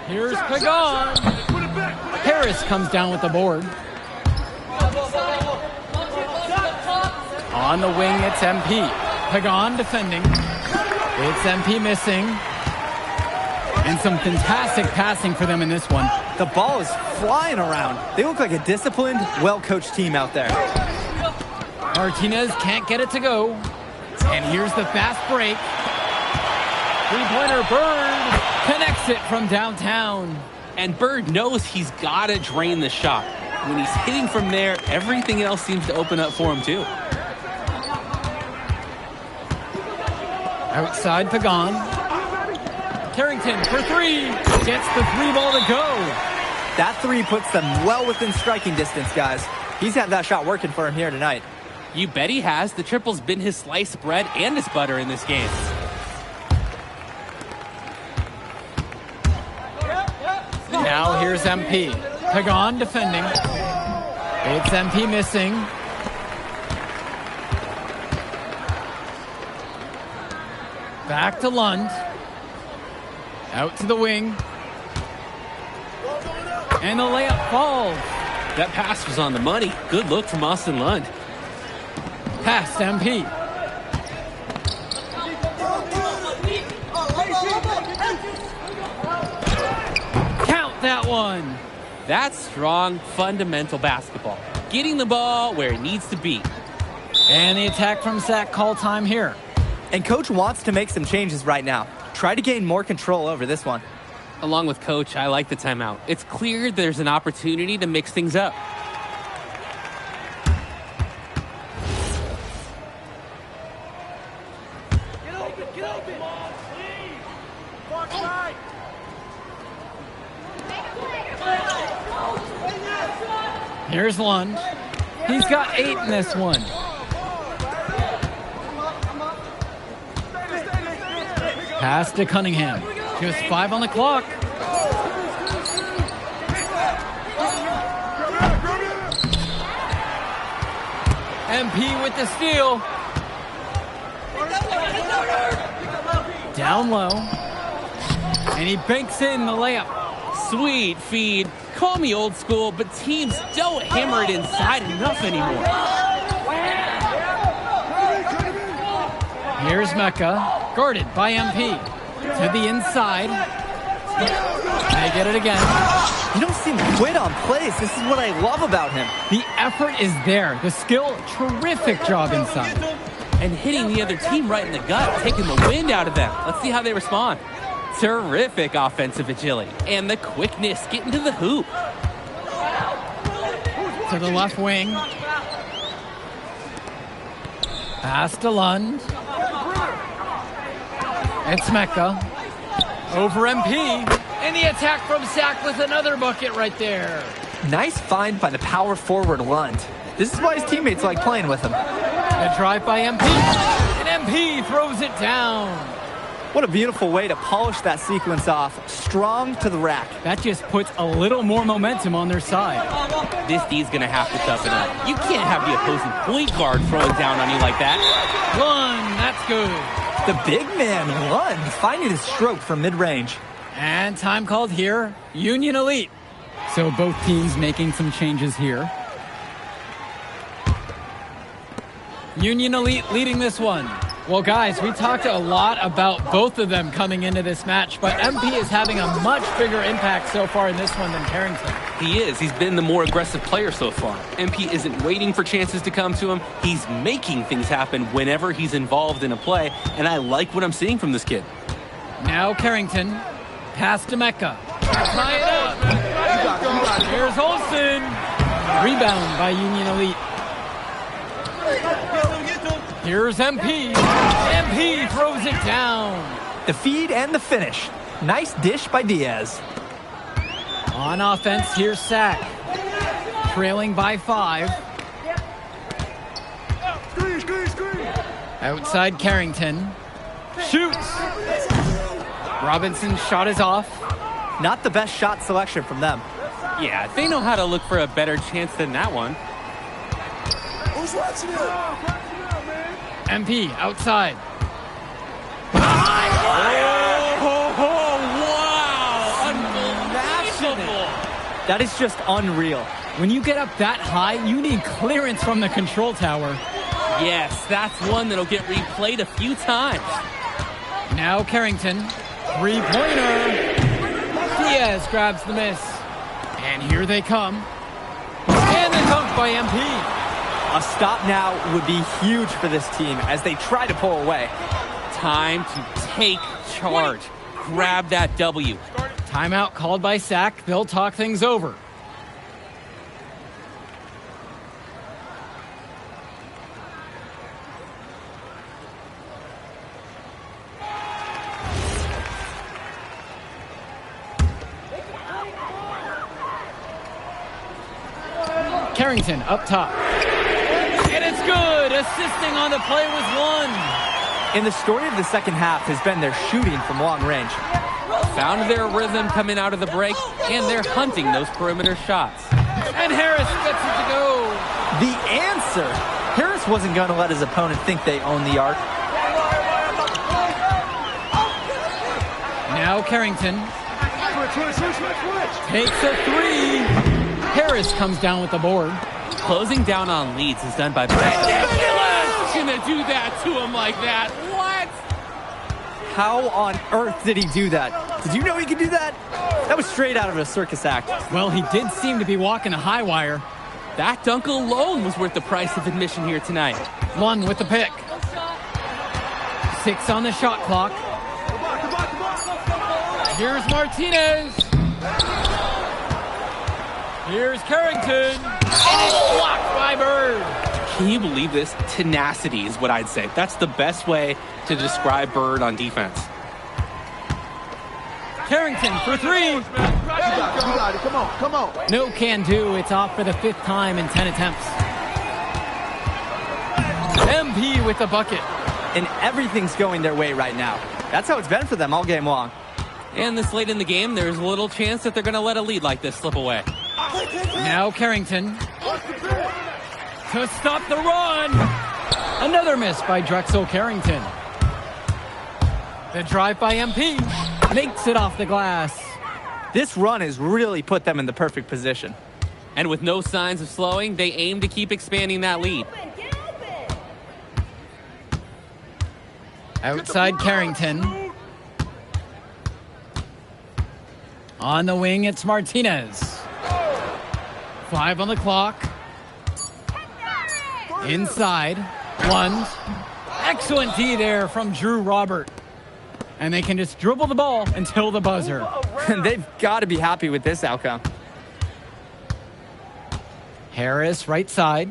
Here's Pagan. Harris comes down with the board. On the wing, it's MP. Pagan defending. It's MP missing. And some fantastic passing for them in this one. The ball is flying around. They look like a disciplined, well-coached team out there. Martinez can't get it to go. And here's the fast break. Three-pointer Bird connects it from downtown. And Bird knows he's got to drain the shot. When he's hitting from there, everything else seems to open up for him too. Outside Pagan. Carrington for 3. Gets the 3 ball to go. That 3 puts them well within striking distance, guys. He's had that shot working for him here tonight. You bet he has. The triple's been his sliced bread and his butter in this game. Now here's MP. Pagan defending. It's MP missing. Back to Lund. Out to the wing. And the layup falls. That pass was on the money. Good look from Austin Lund. Pass MP. Count that one. That's strong, fundamental basketball. Getting the ball where it needs to be. And the attack from Sac, call time here. And Coach wants to make some changes right now. Try to gain more control over this one. Along with Coach, I like the timeout. It's clear there's an opportunity to mix things up. Here's Lund. He's got 8 in this one. Pass to Cunningham. Just 5 on the clock. MP with the steal. Down low. And he banks in the layup. Sweet feed. Call me old school, but teams don't hammer it inside enough anymore. Here's Mecca, guarded by MP. To the inside. They get it again. You don't seem to quit on plays. This is what I love about him. The effort is there. The skill, terrific job inside. And hitting the other team right in the gut, taking the wind out of them. Let's see how they respond. Terrific offensive agility. And the quickness getting to the hoop. To the left wing. Pass to Lund. It's Mecca. Over MP. And the attack from Sack with another bucket right there. Nice find by the power forward Lund. This is why his teammates like playing with him. A drive by MP. And MP throws it down. What a beautiful way to polish that sequence off. Strong to the rack. That just puts a little more momentum on their side. This D's going to have to toughen up. You can't have the opposing point guard throwing down on you like that. Lund, that's good. The big man, Lund, finding his stroke from mid-range. And time called here, Union Elite. So both teams making some changes here. Union Elite leading this one. Well, guys, we talked a lot about both of them coming into this match, but MP is having a much bigger impact so far in this one than Carrington. He is. He's been the more aggressive player so far. MP isn't waiting for chances to come to him. He's making things happen whenever he's involved in a play, and I like what I'm seeing from this kid. Now Carrington. Pass to Mecca. Tie it up. Here's Olsen. Rebound by Union Elite. Here's MP. MP throws it down. The feed and the finish. Nice dish by Diaz. On offense, here's Sack. Trailing by 5. Outside Carrington. Shoots. Robinson's shot is off. Not the best shot selection from them. Yeah, they know how to look for a better chance than that one. Who's watching it? MP outside. Wow! Unbelievable! That is just unreal. When you get up that high, you need clearance from the control tower. Yes, that's one that'll get replayed a few times. Now Carrington. Three-pointer. Diaz grabs the miss. And here they come. And the dunk by MP. A stop now would be huge for this team as they try to pull away. Time to take charge. Grab that W. Timeout called by Sack. They'll talk things over. Carrington up top. And it's good. Assisting on the play was Lund. And the story of the second half has been their shooting from long range. Found their rhythm coming out of the break, and they're hunting those perimeter shots. And Harris gets it to go. The answer. Harris wasn't going to let his opponent think they own the arc. Now Carrington takes a 3. Harris comes down with the board. Closing down on leads is done by Ridiculous! Gonna do that to him like that. What? How on earth did he do that? Did you know he could do that? That was straight out of a circus act. Well, he did seem to be walking a high wire. That dunk alone was worth the price of admission here tonight. Lund with the pick. 6 on the shot clock. Here's Martinez. Here's Carrington. And it's blocked by Bird. Can you believe this? Tenacity is what I'd say. That's the best way to describe Bird on defense. Carrington for three. You got it. Come on. No can do. It's off for the 5th time in 10 attempts. MP with the bucket. And everything's going their way right now. That's how it's been for them all game long. And this late in the game, there's little chance that they're going to let a lead like this slip away. Now Carrington to stop the run. Another miss by Drexel Carrington. The drive by MP makes it off the glass. This run has really put them in the perfect position. And with no signs of slowing, they aim to keep expanding that lead. Outside Carrington. On the wing, it's Martinez. 5 on the clock. Inside. One. Excellent D there from Drew Robert. And they can just dribble the ball until the buzzer. They've got to be happy with this outcome. Harris, right side.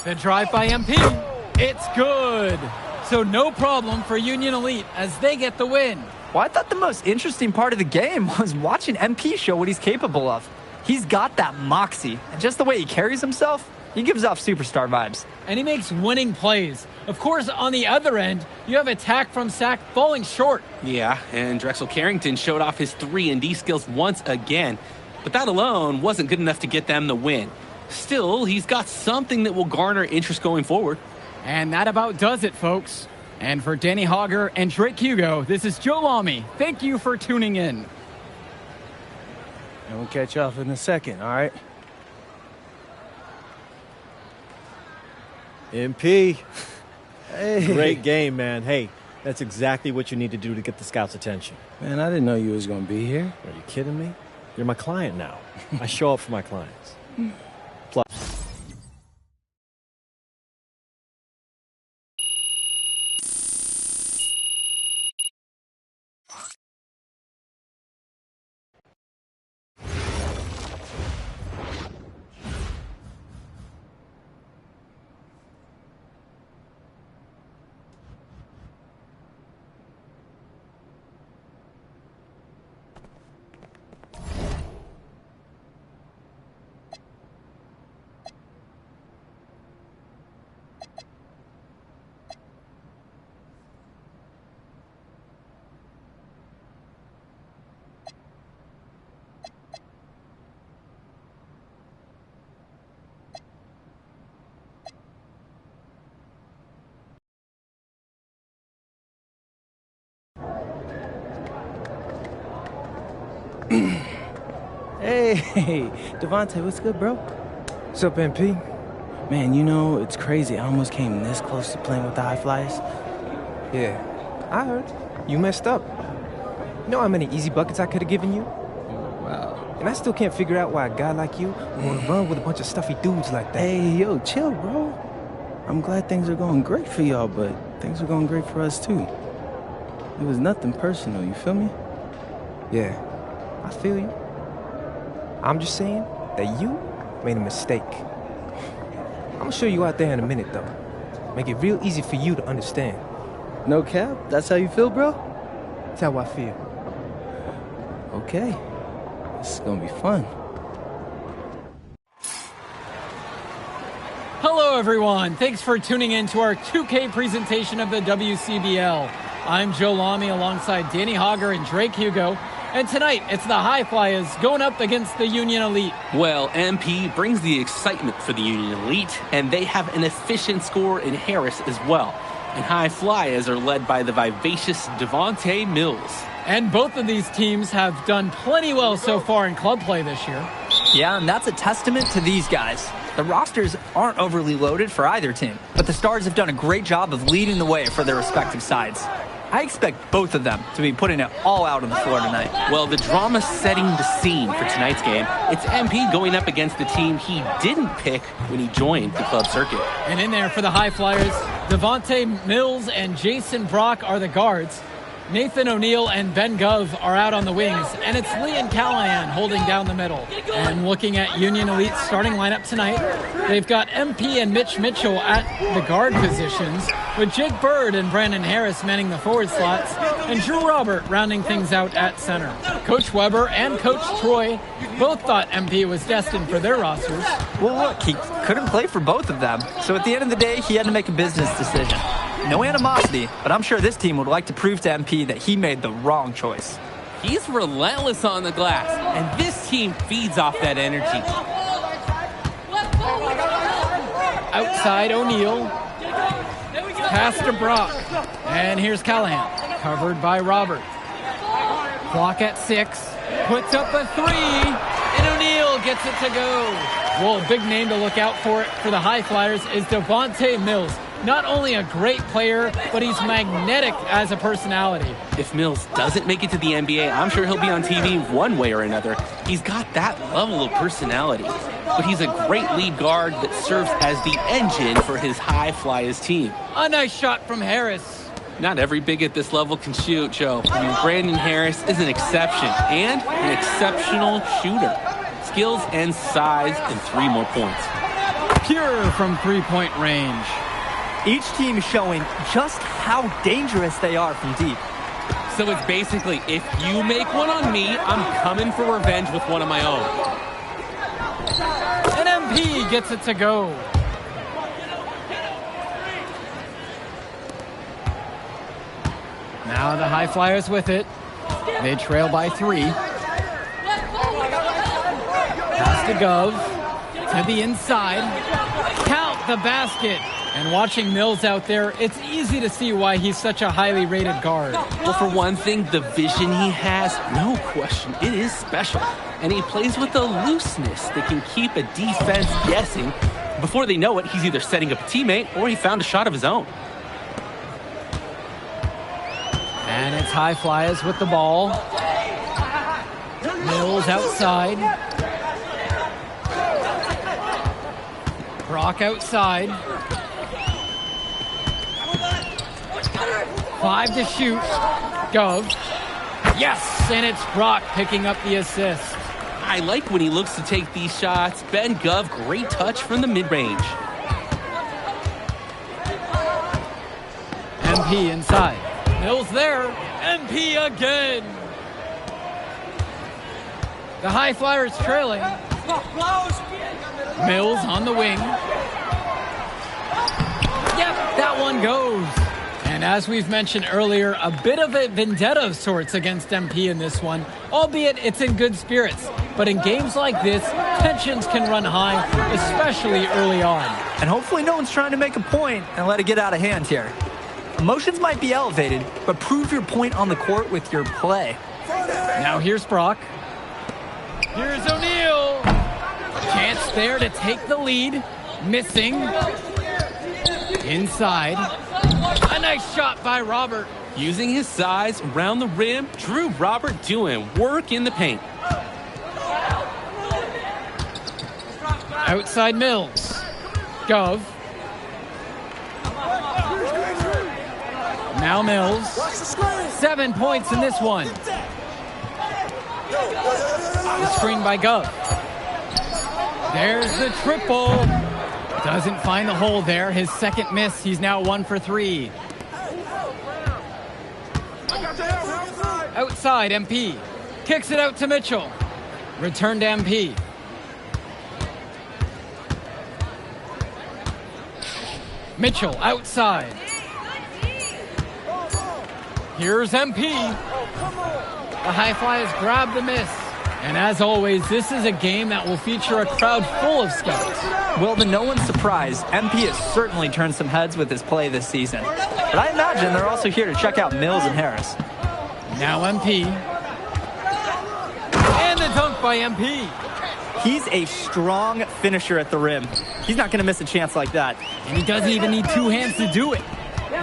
The drive by MP. It's good. So no problem for Union Elite as they get the win. Well, I thought the most interesting part of the game was watching MP show what he's capable of. He's got that moxie, and just the way he carries himself, he gives off superstar vibes. And he makes winning plays. Of course, on the other end, you have attack from Sack falling short. Yeah, and Drexel Carrington showed off his 3-and-D skills once again. But that alone wasn't good enough to get them the win. Still, he's got something that will garner interest going forward. And that about does it, folks. And for Danny Hogger and Drake Hugo, this is Joe Lamy. Thank you for tuning in. And we'll catch you off in a second, all right? MP. Hey. Great game, man. Hey, that's exactly what you need to do to get the scouts' attention. Man, I didn't know you was going to be here. Are you kidding me? You're my client now. I show up for my clients. Plus. Hey, Devontae, what's good, bro? What's up, MP? Man, you know, it's crazy. I almost came this close to playing with the High Flyers. Yeah, I heard. You messed up. You know how many easy buckets I could have given you? Wow. And I still can't figure out why a guy like you would want to run with a bunch of stuffy dudes like that. Hey, yo, chill, bro. I'm glad things are going great for y'all, but things are going great for us, too. It was nothing personal, you feel me? Yeah, I feel you. I'm just saying that you made a mistake. I'm gonna show you out there in a minute, though. Make it real easy for you to understand. No cap? That's how you feel, bro? That's how I feel. Okay. This is gonna be fun. Hello, everyone. Thanks for tuning in to our 2K presentation of the WCBL. I'm Joe Lamy alongside Danny Hogger and Drake Hugo. And tonight, it's the High Flyers going up against the Union Elite. Well, MP brings the excitement for the Union Elite, and they have an efficient scorer in Harris as well. And High Flyers are led by the vivacious Devontae Mills. And both of these teams have done plenty well so far in club play this year. Yeah, and that's a testament to these guys. The rosters aren't overly loaded for either team, but the Stars have done a great job of leading the way for their respective sides. I expect both of them to be putting it all out on the floor tonight. Well, the drama's setting the scene for tonight's game. It's MP going up against the team he didn't pick when he joined the club circuit. And in there for the High Flyers, Devontae Mills and Jason Brock are the guards. Nathan O'Neill and Ben Gov are out on the wings, and it's Lee and Callahan holding down the middle. And looking at Union Elite's starting lineup tonight, they've got MP and Mitch Mitchell at the guard positions, with Jake Bird and Brandon Harris manning the forward slots, and Drew Robert rounding things out at center. Coach Weber and Coach Troy both thought MP was destined for their rosters. Well, look, he couldn't play for both of them, so at the end of the day, he had to make a business decision. No animosity, but I'm sure this team would like to prove to MP that he made the wrong choice. He's relentless on the glass, and this team feeds off that energy. Outside O'Neill. Pass to Brock. And here's Callahan, covered by Robert. Clock at 6. Puts up a 3. And O'Neill gets it to go. Well, a big name to look out for the High Flyers is Devontae Mills. Not only a great player, but he's magnetic as a personality. If Mills doesn't make it to the NBA, I'm sure he'll be on TV one way or another. He's got that level of personality. But he's a great lead guard that serves as the engine for his High Flyers team. A nice shot from Harris. Not every big at this level can shoot, Joe. I mean, Brandon Harris is an exception and an exceptional shooter. Skills and size and 3 more points. Pure from three-point range. Each team showing just how dangerous they are from deep. So it's basically, if you make one on me, I'm coming for revenge with one of my own. And MP gets it to go. Now the High Flyers with it. They trail by 3. Pass to Gov. To the inside. Count the basket. And watching Mills out there, it's easy to see why he's such a highly rated guard. Well, for one thing, the vision he has, no question, it is special. And he plays with a looseness that can keep a defense guessing. Before they know it, he's either setting up a teammate or he found a shot of his own. And it's High Flyers with the ball. Mills outside. Brock outside. 5 to shoot. Gov. Yes, and it's Brock picking up the assist. I like when he looks to take these shots. Ben Gov, great touch from the mid-range. MP inside. Mills there. MP again. The High Flyers trailing. Mills on the wing. Yep, that one goes. And as we've mentioned earlier, a bit of a vendetta of sorts against MP in this one, albeit it's in good spirits. But in games like this, tensions can run high, especially early on. And hopefully no one's trying to make a point and let it get out of hand here. Emotions might be elevated, but prove your point on the court with your play. Now here's Brock. Here's O'Neill. Chance there to take the lead. Missing. Inside. A nice shot by Robert. Using his size around the rim, Drew Robert doing work in the paint. Outside Mills. Gov. Now Mills. 7 points in this one. The screen by Gov. There's the triple. Doesn't find the hole there. His second miss. He's now 1 for 3. Outside MP. Kicks it out to Mitchell. Return to MP. Mitchell outside. Here's MP. The High Flyers grab the miss. And as always, this is a game that will feature a crowd full of scouts. Well, to no one's surprise, MP has certainly turned some heads with his play this season. But I imagine they're also here to check out Mills and Harris. Now MP. And the dunk by MP. He's a strong finisher at the rim. He's not going to miss a chance like that. And he doesn't even need 2 hands to do it.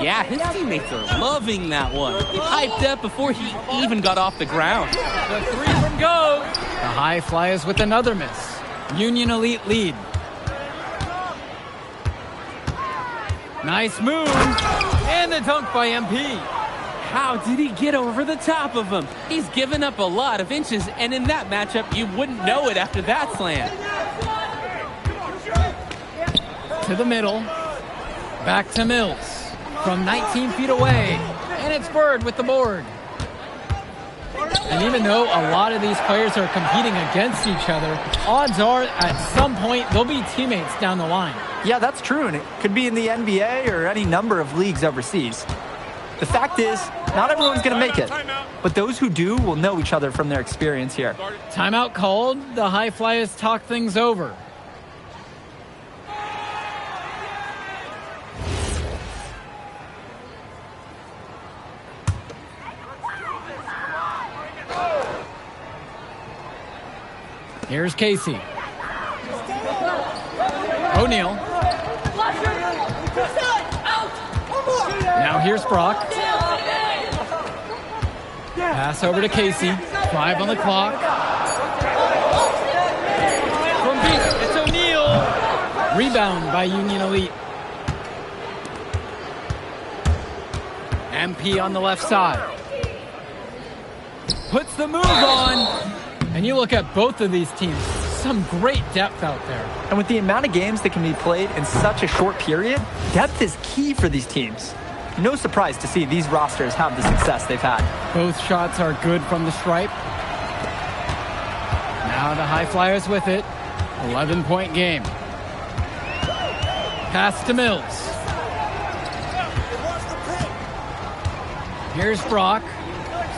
Yeah, his teammates are loving that one. Hyped up before he even got off the ground. The three from goes. The High Flyers with another miss. Union Elite lead. Nice move. And the dunk by MP. How did he get over the top of him? He's given up a lot of inches, and in that matchup, you wouldn't know it after that slam. To the middle. Back to Mills. From 19 feet away. And it's Bird with the board. And even though a lot of these players are competing against each other, odds are at some point they'll be teammates down the line. Yeah, that's true, and it could be in the NBA or any number of leagues overseas. The fact is, not everyone's going to make it, but those who do will know each other from their experience here. Timeout called. The High Flyers talk things over. Here's Casey. O'Neal. Now here's Brock. Pass over to Casey. 5 on the clock. From deep, it's O'Neal. Rebound by Union Elite. MP on the left side. Puts the move on. And you look at both of these teams, some great depth out there. And with the amount of games that can be played in such a short period, depth is key for these teams. No surprise to see these rosters have the success they've had. Both shots are good from the stripe. Now the High Flyers with it. 11-point game. Pass to Mills. Here's Brock.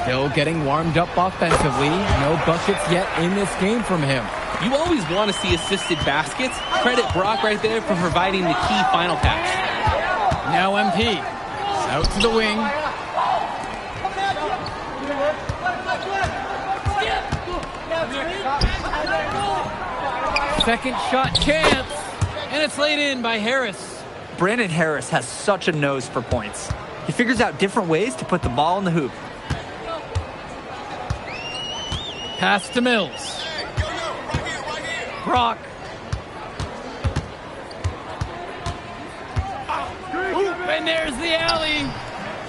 Still getting warmed up offensively. No buckets yet in this game from him. You always want to see assisted baskets. Credit Brock right there for providing the key final pass. Now MP. Out to the wing. Second shot chance. And it's laid in by Harris. Brandon Harris has such a nose for points. He figures out different ways to put the ball in the hoop. Pass to Mills. Brock. And there's the alley.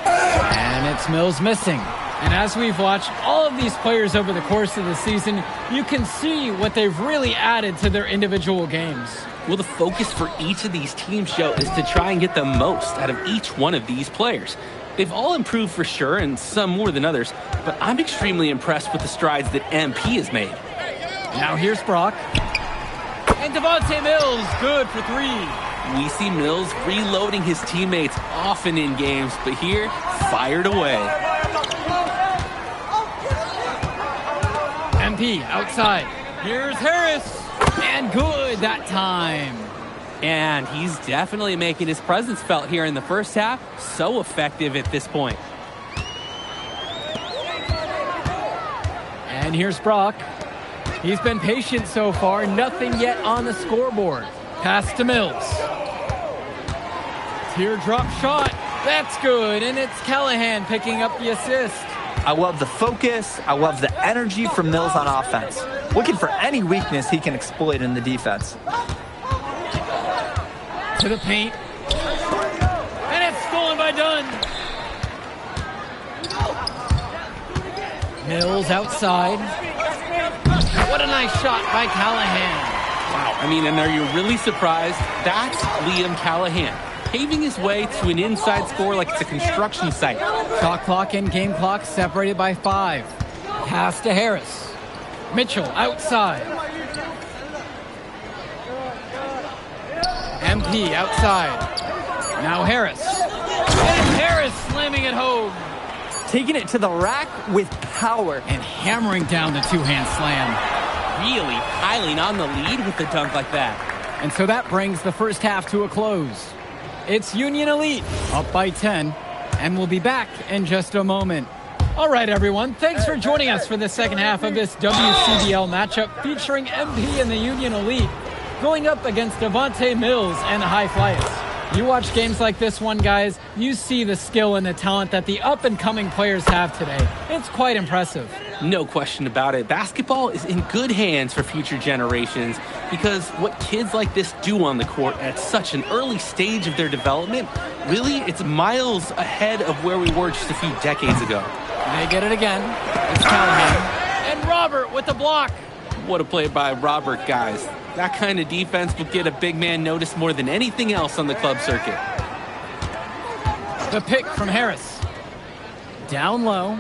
And it's Mills missing. And as we've watched all of these players over the course of the season, you can see what they've really added to their individual games. Well, the focus for each of these teams, Joe, is to try and get the most out of each one of these players. They've all improved for sure, and some more than others, but I'm extremely impressed with the strides that MP has made. Now here's Brock. And Devontae Mills, good for 3. We see Mills reloading his teammates often in games, but here, fired away. MP outside. Here's Harris. And good that time. And he's definitely making his presence felt here in the first half. So effective at this point. And here's Brock. He's been patient so far. Nothing yet on the scoreboard. Pass to Mills. Teardrop shot. That's good. And it's Callahan picking up the assist. I love the focus. I love the energy from Mills on offense. Looking for any weakness he can exploit in the defense. To the paint. And it's stolen by Dunn. Mills outside. What a nice shot by Callahan. Wow, I mean, and are you really surprised? That's Liam Callahan, paving his way to an inside score like it's a construction site. Shot clock and game clock separated by 5. Pass to Harris. Mitchell outside. MP outside. Now Harris. And Harris slamming it home. Taking it to the rack with power. And hammering down the two-hand slam. Really piling on the lead with the dunk like that. And so that brings the first half to a close. It's Union Elite up by 10. And we'll be back in just a moment. All right, everyone. Thanks for joining us for the second half of this WCBL matchup featuring MP and the Union Elite going up against Devontae Mills and the High Flyers. You watch games like this one, guys, you see the skill and the talent that the up-and-coming players have today. It's quite impressive. No question about it. Basketball is in good hands for future generations because what kids like this do on the court at such an early stage of their development, really, it's miles ahead of where we were just a few decades ago. They get it again. It's Callahan. And Robert with the block. What a play by Robert, guys. That kind of defense will get a big man noticed more than anything else on the club circuit. The pick from Harris. Down low.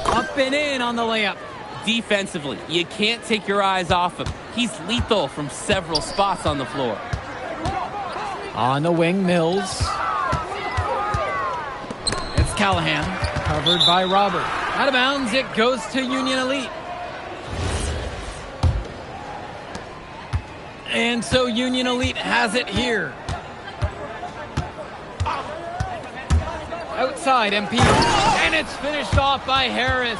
Up and in on the layup. Defensively, you can't take your eyes off him. He's lethal from several spots on the floor. On the wing, Mills. It's Callahan, covered by Robert. Out of bounds, it goes to Union Elite. And so Union Elite has it here. Outside, MP. And it's finished off by Harris.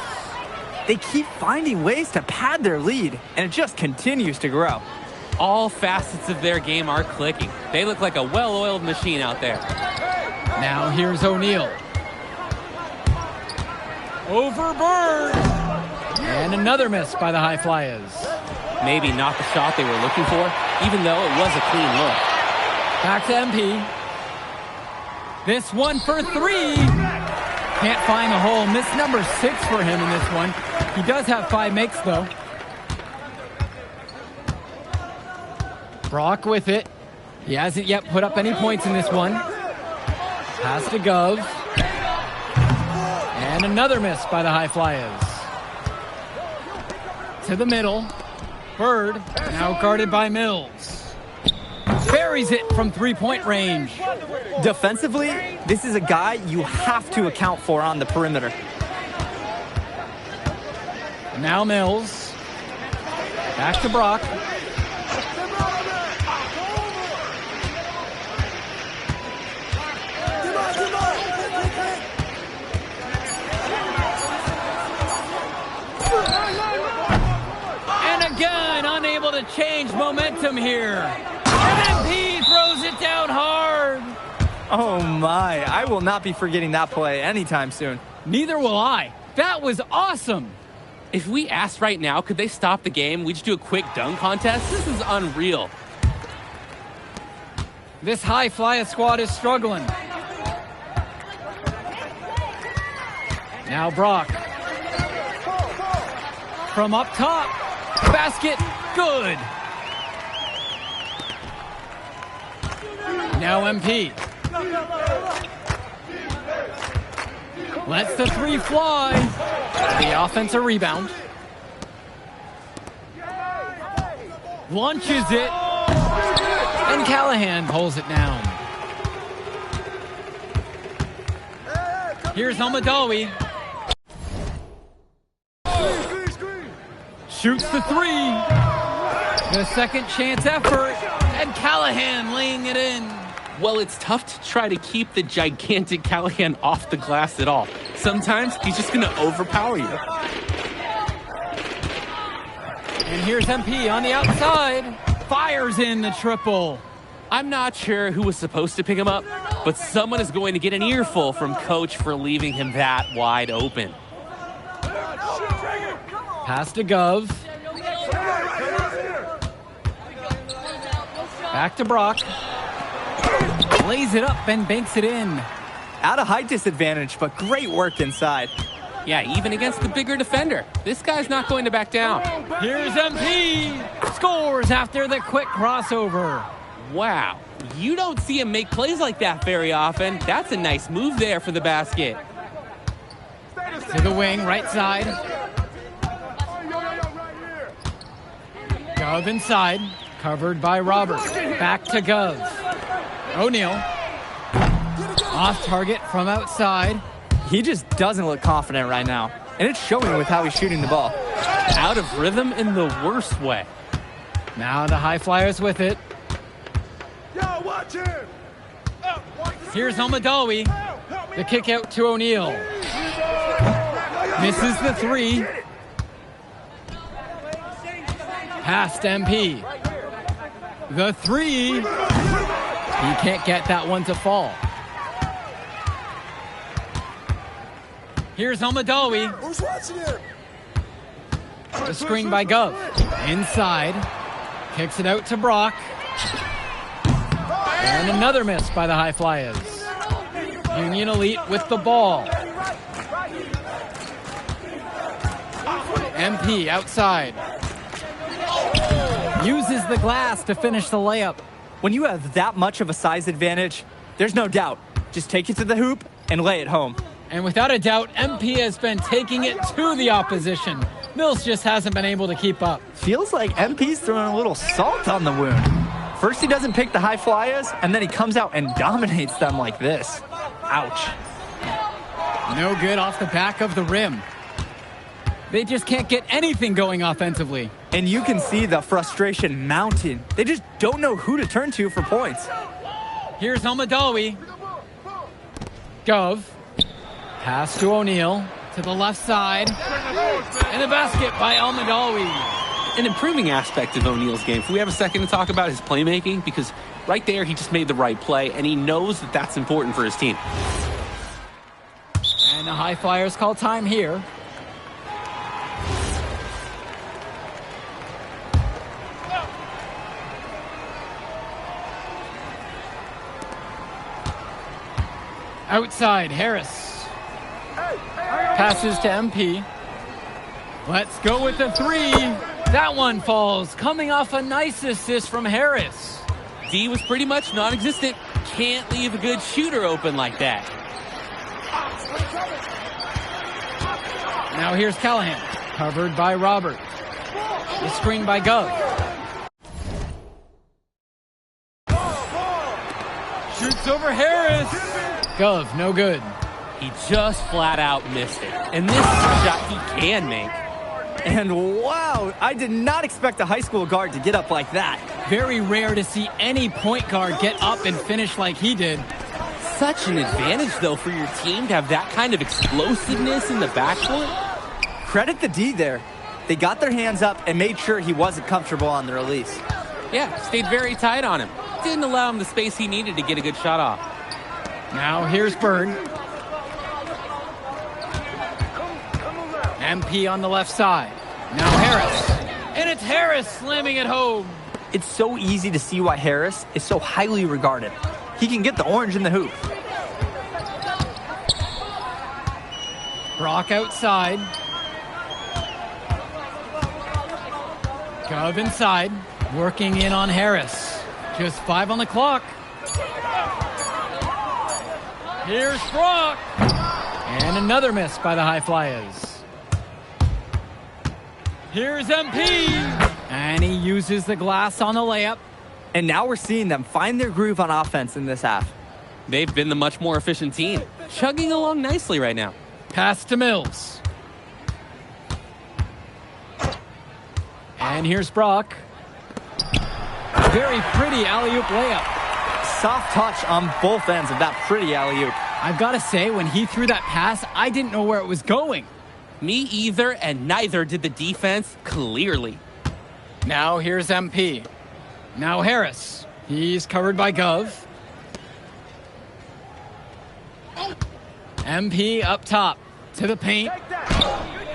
They keep finding ways to pad their lead, and it just continues to grow. All facets of their game are clicking. They look like a well-oiled machine out there. Now here's O'Neal. Over Bird. And another miss by the High Flyers. Maybe not the shot they were looking for, even though it was a clean look. Back to MP. This one for three. Can't find the hole. Miss number 6 for him in this one. He does have 5 makes, though. Brock with it. He hasn't yet put up any points in this one. Pass to Gov. And another miss by the High Flyers. To the middle. Bird, now guarded by Mills. Buries it from three-point range. Defensively, this is a guy you have to account for on the perimeter. Now Mills. Back to Brock. And again, unable to change momentum here. And MP throws it down hard. Oh my, I will not be forgetting that play anytime soon. Neither will I. That was awesome. If we asked right now, could they stop the game? We just do a quick dunk contest? This is unreal. This High Flyer squad is struggling. Now Brock. From up top. Basket, good. Now MP. Lets the three fly. The offensive rebound. Launches it. And Callahan pulls it down. Here's Almadawi. Shoots the three. The second chance effort. And Callahan laying it in. Well, it's tough to try to keep the gigantic Callahan off the glass at all. Sometimes he's just going to overpower you. And here's MP on the outside. Fires in the triple. I'm not sure who was supposed to pick him up, but someone is going to get an earful from Coach for leaving him that wide open. Pass to Gov. Back to Brock. Lays it up and banks it in. At a height disadvantage, but great work inside. Yeah, even against the bigger defender. This guy's not going to back down. Here's MP. Scores after the quick crossover. Wow. You don't see him make plays like that very often. That's a nice move there for the basket. To the wing, right side. Gov inside. Covered by Robert. Back to Gov. O'Neal. Off target from outside. He just doesn't look confident right now. And it's showing with how he's shooting the ball. Out of rhythm in the worst way. Now the High Flyers with it. Yo, watch him. Here's Almadawi. The kick out to O'Neal. Misses the three. Past MP. The three. He can't get that one to fall. Here's Almadawi. Who's watching here? The screen by Gov. Inside. Kicks it out to Brock. And another miss by the High Flyers. Union Elite with the ball. MP outside. Uses the glass to finish the layup. When you have that much of a size advantage, there's no doubt. Just take it to the hoop and lay it home. And without a doubt, MP has been taking it to the opposition. Mills just hasn't been able to keep up. Feels like MP's throwing a little salt on the wound. First he doesn't pick the High Flyers, and then he comes out and dominates them like this. Ouch. No good off the back of the rim. They just can't get anything going offensively. And you can see the frustration mounting. They just don't know who to turn to for points. Here's Almadawi. Gov. Pass to O'Neal. To the left side. And the basket by Almadawi. An improving aspect of O'Neal's game. If we have a second to talk about his playmaking, because right there he just made the right play, and he knows that that's important for his team. And the High Flyers call time here. Outside, Harris. Passes to MP. Let's go with the three. That one falls, coming off a nice assist from Harris. D was pretty much non-existent. Can't leave a good shooter open like that. Now here's Callahan, covered by Robert. The screen by Gov. Shoots over Harris. Gov, no good. He just flat out missed it. And this is a shot he can make. And wow, I did not expect a high school guard to get up like that. Very rare to see any point guard get up and finish like he did. Such an advantage, though, for your team to have that kind of explosiveness in the backcourt. Credit the D there. They got their hands up and made sure he wasn't comfortable on the release. Yeah, stayed very tight on him. Didn't allow him the space he needed to get a good shot off. Now here's Bird. MP on the left side. Now Harris. And it's Harris slamming it home. It's so easy to see why Harris is so highly regarded. He can get the orange in the hoop. Brock outside. Gov inside. Working in on Harris. Just 5 on the clock. Here's Brock. And another miss by the High Flyers. Here's MP. And he uses the glass on the layup. And now we're seeing them find their groove on offense in this half. They've been the much more efficient team. Chugging along nicely right now. Pass to Mills. And here's Brock. Very pretty alley-oop layup. Soft touch on both ends of that pretty alley-oop. I've got to say, when he threw that pass, I didn't know where it was going. Me either, and neither did the defense, clearly. Now here's MP. Now Harris. He's covered by Gov. MP up top to the paint.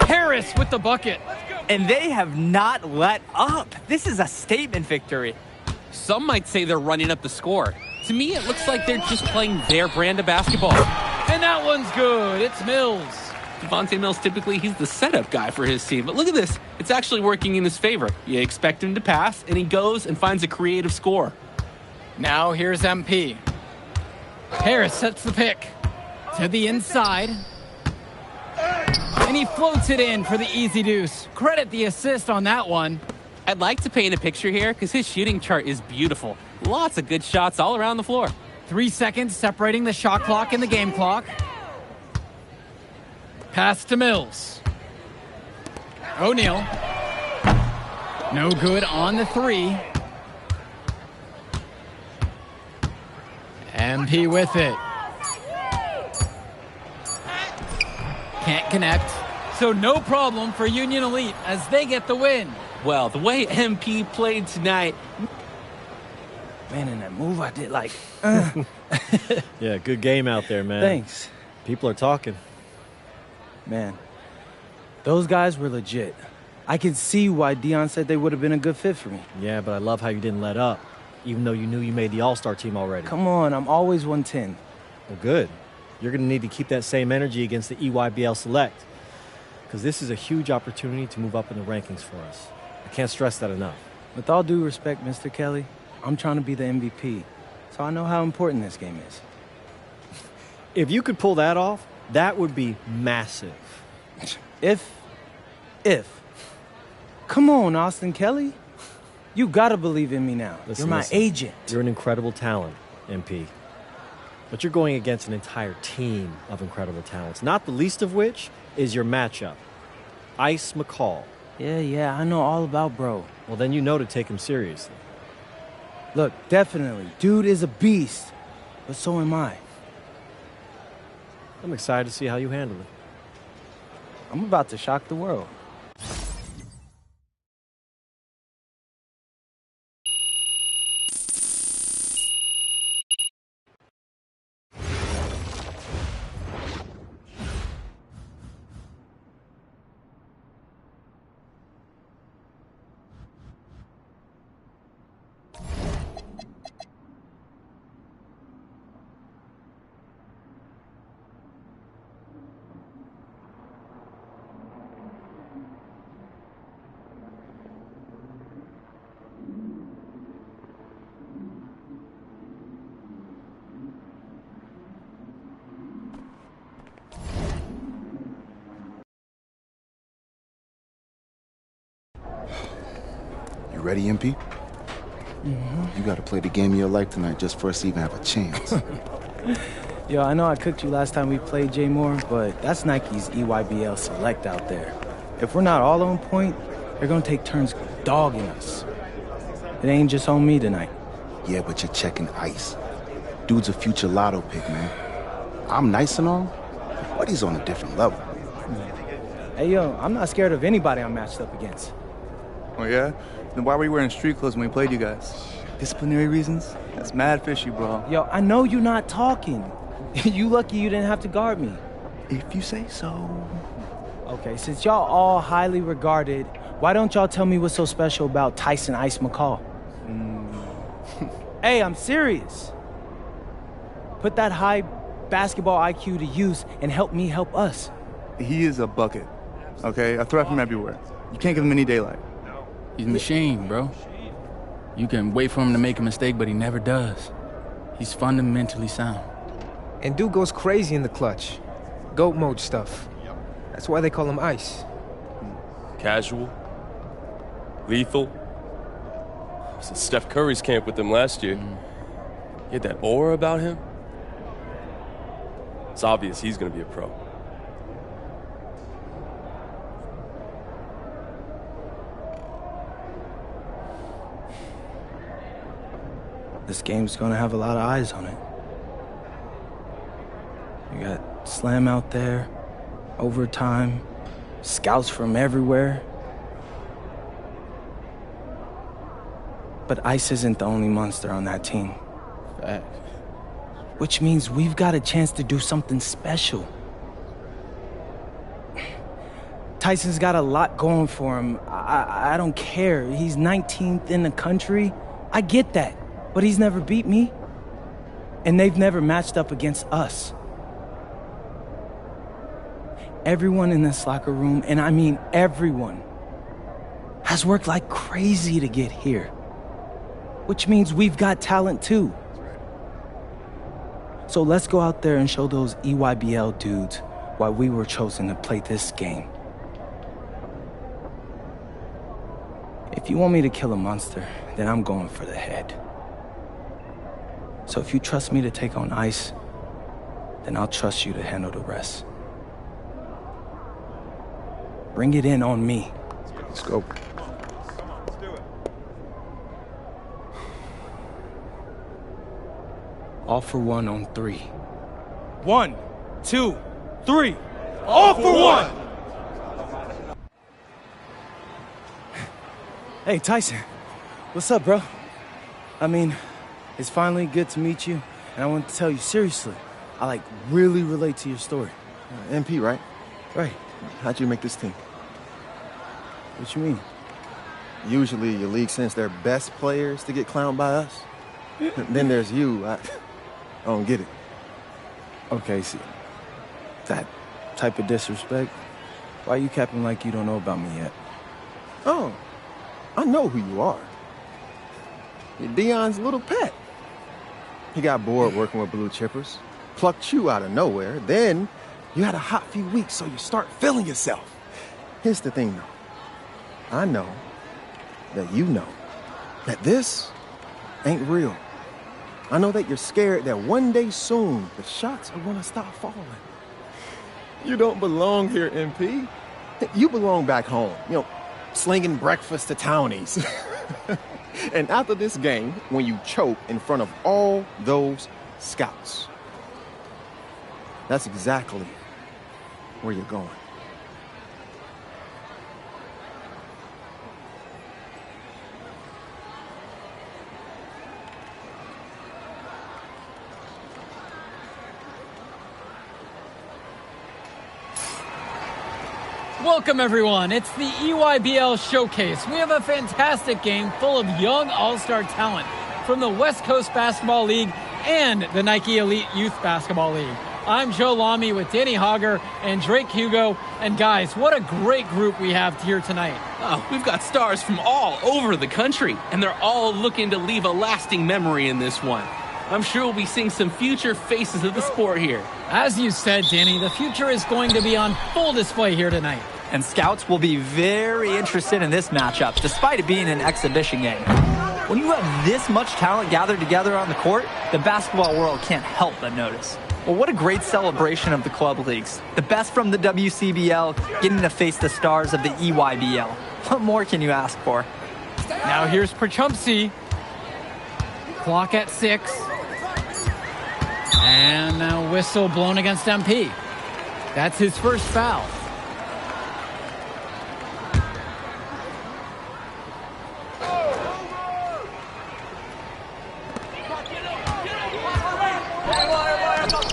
Harris with the bucket. And they have not let up. This is a statement victory. Some might say they're running up the score. To me, it looks like they're just playing their brand of basketball. And that one's good. It's Mills. Devontae Mills, typically, he's the setup guy for his team. But look at this. It's actually working in his favor. You expect him to pass, and he goes and finds a creative score. Now here's MP. Harris sets the pick to the inside. And he floats it in for the easy deuce. Credit the assist on that one. I'd like to paint a picture here because his shooting chart is beautiful. Lots of good shots all around the floor. 3 seconds separating the shot clock and the game clock. Pass to Mills. O'Neal. No good on the three. MP with it. Can't connect. So no problem for Union Elite as they get the win. Well, the way MP played tonight, Man, in that move I did, like, Yeah, good game out there, man. Thanks. People are talking. Man, those guys were legit. I could see why Dion said they would have been a good fit for me. Yeah, but I love how you didn't let up, even though you knew you made the All-Star team already. Come on, I'm always 110. Well, good. You're going to need to keep that same energy against the EYBL Select, because this is a huge opportunity to move up in the rankings for us. I can't stress that enough. With all due respect, Mr. Kelly, I'm trying to be the MVP, so I know how important this game is. If you could pull that off, that would be massive. If. Come on, Austin Kelly. You gotta believe in me now. Listen, You're my agent. You're an incredible talent, MP. But you're going against an entire team of incredible talents, not the least of which is your matchup, Ice McCall. Yeah, I know all about bro. Well, then you know to take him seriously. Look, definitely. Dude is a beast, but so am I. I'm excited to see how you handle it. I'm about to shock the world. You ready, MP? You gotta play the game of your life tonight just for us to even have a chance. Yo, I know I cooked you last time we played J Moore, but that's Nike's EYBL Select out there. If we're not all on point, they're gonna take turns dogging us. It ain't just on me tonight. Yeah, but you're checking Ice. Dude's a future lotto pick, man. I'm nice and all, but he's on a different level. Hey, yo, I'm not scared of anybody I'm matched up against. Oh, yeah? Then why were you wearing street clothes when we played you guys? Disciplinary reasons? That's mad fishy, bro. Yo, I know you're not talking. You lucky you didn't have to guard me. If you say so. Okay, since y'all all highly regarded, why don't y'all tell me what's so special about Tyson Ice McCall? Hey, I'm serious. Put that high basketball IQ to use and help me help us. He is a bucket, okay? A threat from everywhere. You can't give him any daylight. He's a machine, bro. You can wait for him to make a mistake, but he never does. He's fundamentally sound. And dude goes crazy in the clutch. GOAT mode stuff. That's why they call him Ice. Casual. Lethal. I was at Steph Curry's camp with him last year. He had that aura about him. It's obvious he's going to be a pro. This game's gonna have a lot of eyes on it. You got Slam out there, overtime, scouts from everywhere. But Ice isn't the only monster on that team. Fact. Which means we've got a chance to do something special. Tyson's got a lot going for him. I don't care. He's 19th in the country. I get that. But he's never beat me. And they've never matched up against us. Everyone in this locker room, and I mean everyone, has worked like crazy to get here. Which means we've got talent too. So let's go out there and show those EYBL dudes why we were chosen to play this game. If you want me to kill a monster, then I'm going for the head. So if you trust me to take on Ice, then I'll trust you to handle the rest. Bring it in on me. Let's go. All for one on 3. 1, 2, 3. All for one! Hey, Tyson. What's up, bro? I mean, It's finally good to meet you, and I want to tell you seriously, I really relate to your story. MP, right? Right. How'd you make this team? What you mean? Usually your league sends their best players to get clowned by us. Then there's you. I don't get it. Okay, see, that type of disrespect, why you capping like you don't know about me yet? Oh, I know who you are. You're Dion's little pet. He got bored working with blue chippers, plucked you out of nowhere, then you had a hot few weeks, so you start feeling yourself. Here's the thing, though. I know that you know that this ain't real. I know that you're scared that one day soon the shots are gonna stop falling. You don't belong here, MP. You belong back home, slinging breakfast to townies. And after this game, when you choke in front of all those scouts, that's exactly where you're going. Welcome, everyone. It's the EYBL Showcase. We have a fantastic game full of young all-star talent from the West Coast Basketball League and the Nike Elite Youth Basketball League. I'm Joe Lamy with Danny Hogger and Drake Hugo. And guys, what a great group we have here tonight. Oh, we've got stars from all over the country, and they're all looking to leave a lasting memory in this one. I'm sure we'll be seeing some future faces of the sport here. As you said, Danny, the future is going to be on full display here tonight. And scouts will be very interested in this matchup, despite it being an exhibition game. When you have this much talent gathered together on the court, the basketball world can't help but notice. Well, what a great celebration of the club leagues. The best from the WCBL getting to face the stars of the EYBL. What more can you ask for? Now here's Perchumpsey. Clock at 6. And now whistle blown against MP. That's his first foul.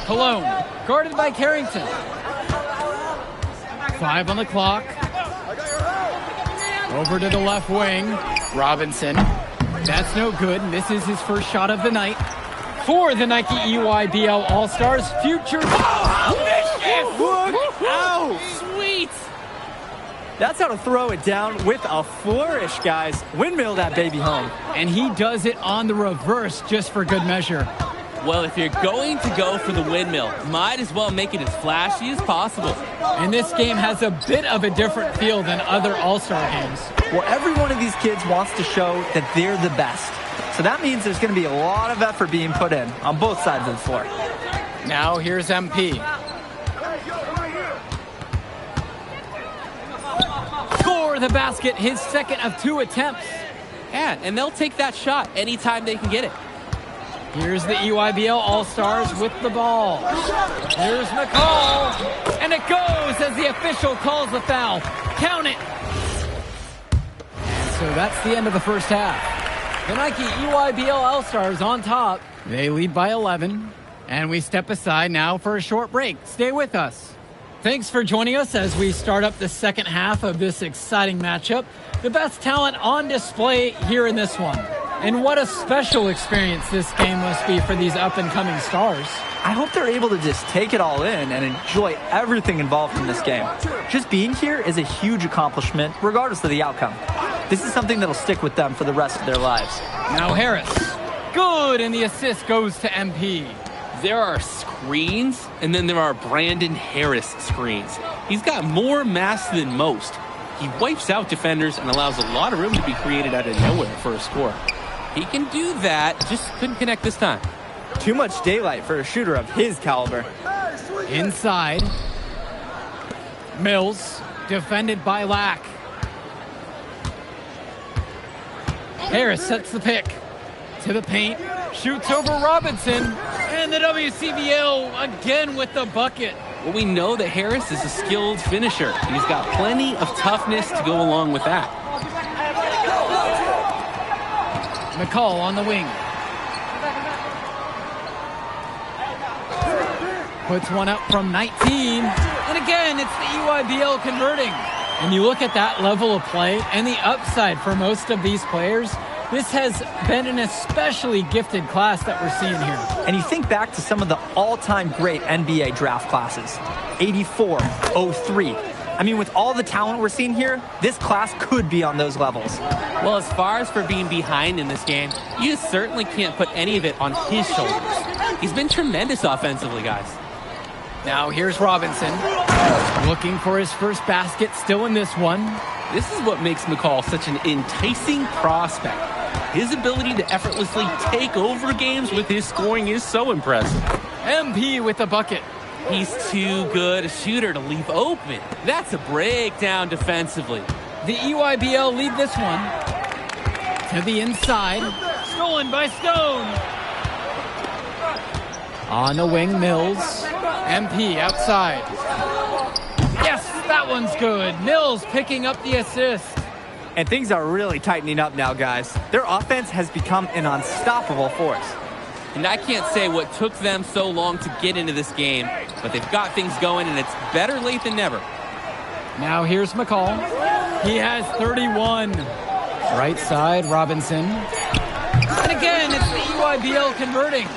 Cologne, guarded by Carrington. 5 on the clock. Over to the left wing. Robinson. That's no good. Misses his first shot of the night. For the Nike EYBL All-Stars, future... Ow! Sweet! That's how to throw it down with a flourish, guys. Windmill that baby home. And he does it on the reverse just for good measure. Well, if you're going to go for the windmill, might as well make it as flashy as possible. And this game has a bit of a different feel than other All-Star games. Well, every one of these kids wants to show that they're the best. So that means there's going to be a lot of effort being put in on both sides of the floor. Now here's MP. Score the basket, his second of 2 attempts. Yeah, and they'll take that shot anytime they can get it. Here's the EYBL All-Stars with the ball. Here's McCall. And it goes as the official calls the foul. Count it. And so that's the end of the first half. The Nike EYBL All-Stars on top. They lead by 11. And we step aside now for a short break. Stay with us. Thanks for joining us as we start up the second half of this exciting matchup. The best talent on display here in this one. And what a special experience this game must be for these up-and-coming stars. I hope they're able to just take it all in and enjoy everything involved in this game. Just being here is a huge accomplishment, regardless of the outcome. This is something that'll stick with them for the rest of their lives. Now Harris. Good, and the assist goes to MP. There are screens, and then there are Brandon Harris screens. He's got more mass than most. He wipes out defenders and allows a lot of room to be created out of nowhere for a score. He can do that, just couldn't connect this time. Too much daylight for a shooter of his caliber. Inside. Mills, defended by Lack. Harris sets the pick. To the paint, shoots over Robinson. And the WCBL again with the bucket. Well, we know that Harris is a skilled finisher. He's got plenty of toughness to go along with that. McCall on the wing. Puts one up from 19. And again, it's the EYBL converting. And you look at that level of play and the upside for most of these players, this has been an especially gifted class that we're seeing here. And you think back to some of the all-time great NBA draft classes. 84, 03. I mean, with all the talent we're seeing here, this class could be on those levels. Well, as far as for being behind in this game, you certainly can't put any of it on his shoulders. He's been tremendous offensively, guys. Now here's Robinson, looking for his first basket, still in this one. This is what makes McCall such an enticing prospect. His ability to effortlessly take over games with his scoring is so impressive. MP with the bucket. He's too good a shooter to leave open. That's a breakdown defensively. The EYBL lead this one. To the inside. Stolen by Stone. On the wing, Mills. MP outside. Yes, that one's good. Mills picking up the assist. And things are really tightening up now, guys. Their offense has become an unstoppable force. And I can't say what took them so long to get into this game, but they've got things going, and it's better late than never. Now here's McCall. He has 31. Right side, Robinson. And again, it's the EYBL converting.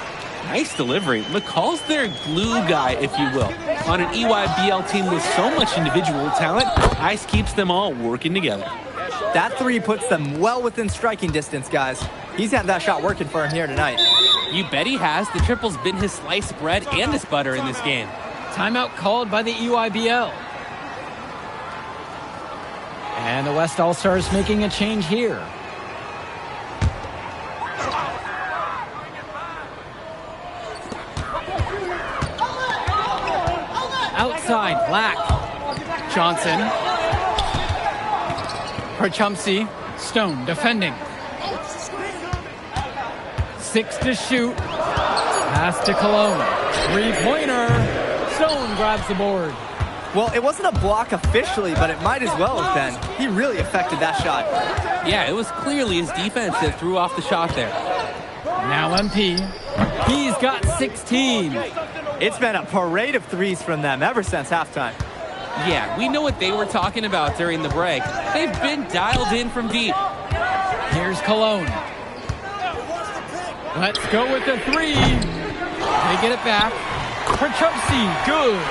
Nice delivery. McCall's their glue guy, if you will. On an EYBL team with so much individual talent, Ice keeps them all working together. That three puts them well within striking distance, guys. He's had that shot working for him here tonight. You bet he has. The triple's been his sliced bread and his butter in this game. Timeout called by the EYBL. And the West All-Stars making a change here. Outside, Black. Johnson. Perchumsey. Stone defending. 6 to shoot. Pass to Cologne. Three-pointer. Stone grabs the board. Well, it wasn't a block officially, but it might as well have been. He really affected that shot. Yeah, it was clearly his defense that threw off the shot there. Now MP. He's got 16. It's been a parade of threes from them ever since halftime. Yeah, we know what they were talking about during the break. They've been dialed in from deep. Here's Cologne. Let's go with the three. They get it back. Perchumsey, good.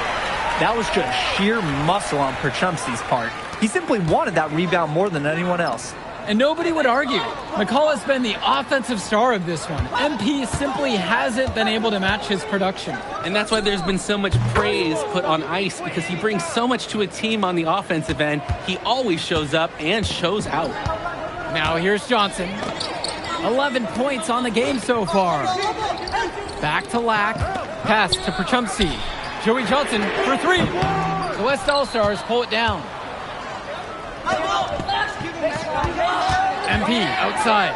That was just sheer muscle on Perchumsey's part. He simply wanted that rebound more than anyone else. And nobody would argue. McCall has been the offensive star of this one. MP simply hasn't been able to match his production. And that's why there's been so much praise put on Ice, because he brings so much to a team on the offensive end. He always shows up and shows out. Now here's Johnson. 11 points on the game so far. Back to Lack. Pass to Perchumsey. Joey Johnson for three. The West All-Stars pull it down. MP outside.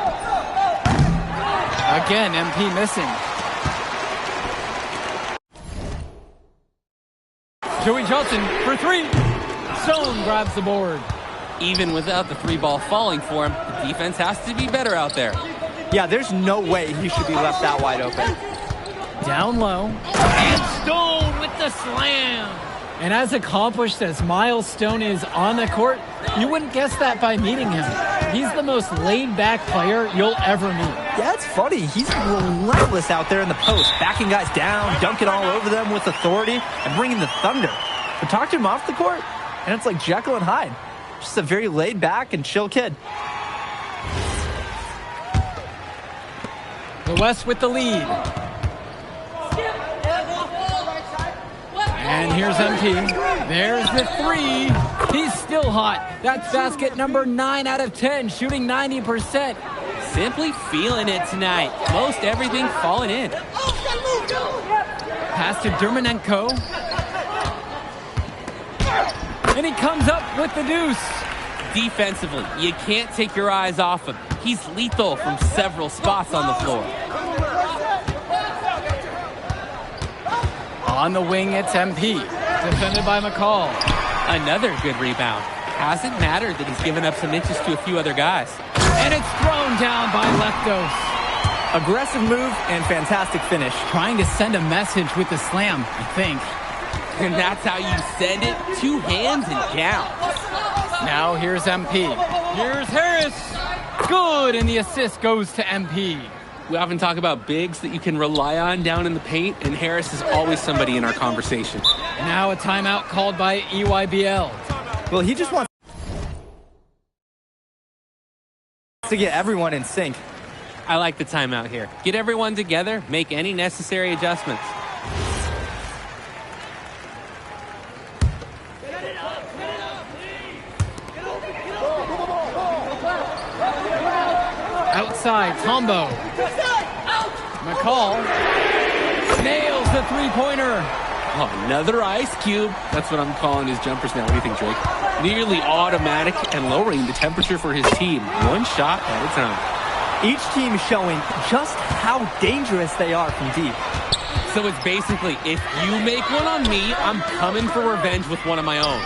Again, MP missing. Joey Johnson for three. Stone grabs the board. Even without the three ball falling for him, the defense has to be better out there. Yeah, there's no way he should be left that wide open. Down low. And Stone with the slam. And as accomplished as Miles Stone is on the court, you wouldn't guess that by meeting him. He's the most laid-back player you'll ever meet. Yeah, it's funny. He's relentless out there in the post, backing guys down, dunking all over them with authority, and bringing the thunder. But talk to him off the court, and it's like Jekyll and Hyde. Just a very laid-back and chill kid. The West with the lead. And here's MP. There's the three. He's still hot. That's basket number 9 out of 10, shooting 90%. Simply feeling it tonight. Most everything falling in. Pass to Dermanenko. And he comes up with the deuce. Defensively, you can't take your eyes off him. He's lethal from several spots on the floor. On the wing, it's MP. Defended by McCall. Another good rebound. Hasn't mattered that he's given up some inches to a few other guys. And it's thrown down by Leftos. Aggressive move and fantastic finish. Trying to send a message with the slam, I think. And that's how you send it. 2 hands and down. Now here's MP. Here's Harris. Good, and the assist goes to MP. We often talk about bigs that you can rely on down in the paint, and Harris is always somebody in our conversation. Now a timeout called by EYBL. Well, he just wants to get everyone in sync. I like the timeout here. Get everyone together, make any necessary adjustments. Outside, Tombo. McCall nails the three-pointer. Oh, another ice cube. That's what I'm calling his jumpers now. What do you think, Drake? Nearly automatic and lowering the temperature for his team. 1 shot at a time. Each team showing just how dangerous they are from deep. So it's basically, if you make one on me, I'm coming for revenge with one of my own.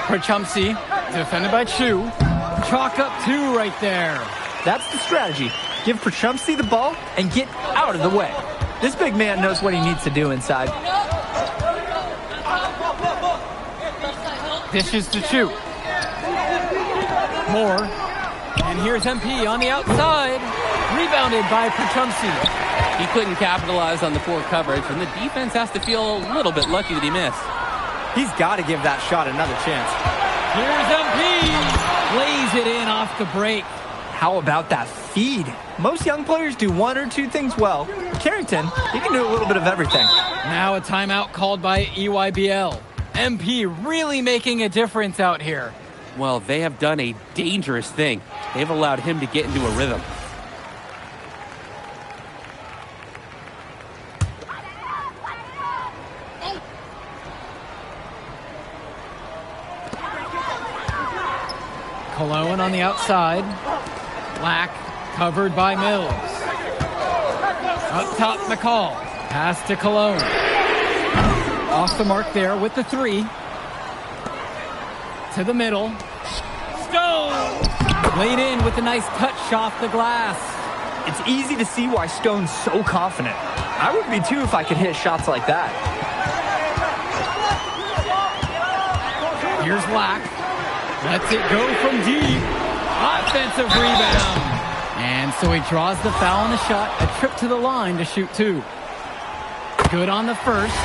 Prachumpsy, defended by Chu. Chalk up 2 right there. That's the strategy. Give Prachumpsy the ball and get out of the way. This big man knows what he needs to do inside. Dishes to Chu. Moore. And here's MP on the outside. Rebounded by Prachumpsy. He couldn't capitalize on the poor coverage, and the defense has to feel a little bit lucky that he missed. He's got to give that shot another chance. Here's MP. Lays it in off the break. How about that feed? Most young players do 1 or 2 things well. Carrington, he can do a little bit of everything. Now a timeout called by EYBL. MP really making a difference out here. Well, they have done a dangerous thing. They've allowed him to get into a rhythm. Cologne on the outside. Black covered by Mills. Up top, McCall. Pass to Cologne. Off the mark there with the 3. To the middle. Stone! Laid in with a nice touch off the glass. It's easy to see why Stone's so confident. I would be too if I could hit shots like that. Here's Black. Lets it go from deep. Offensive rebound. And so he draws the foul on the shot. A trip to the line to shoot 2. Good on the first.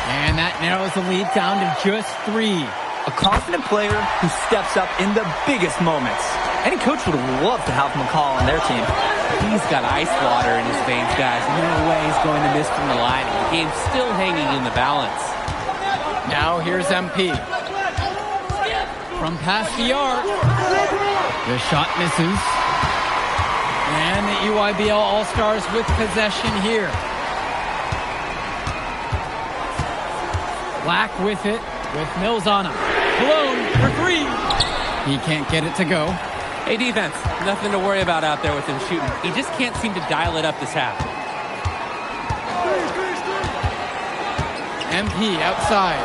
And that narrows the lead down to just 3. A confident player who steps up in the biggest moments. Any coach would love to have McCall on their team. He's got ice water in his veins, guys. No way he's going to miss from the line. The game's still hanging in the balance. Now here's MP. From past the arc. The shot misses. And the EYBL All-Stars with possession here. Black with it, with Mills on him. Cologne for 3. He can't get it to go. Hey, defense, nothing to worry about out there with him shooting. He just can't seem to dial it up this half. MP outside.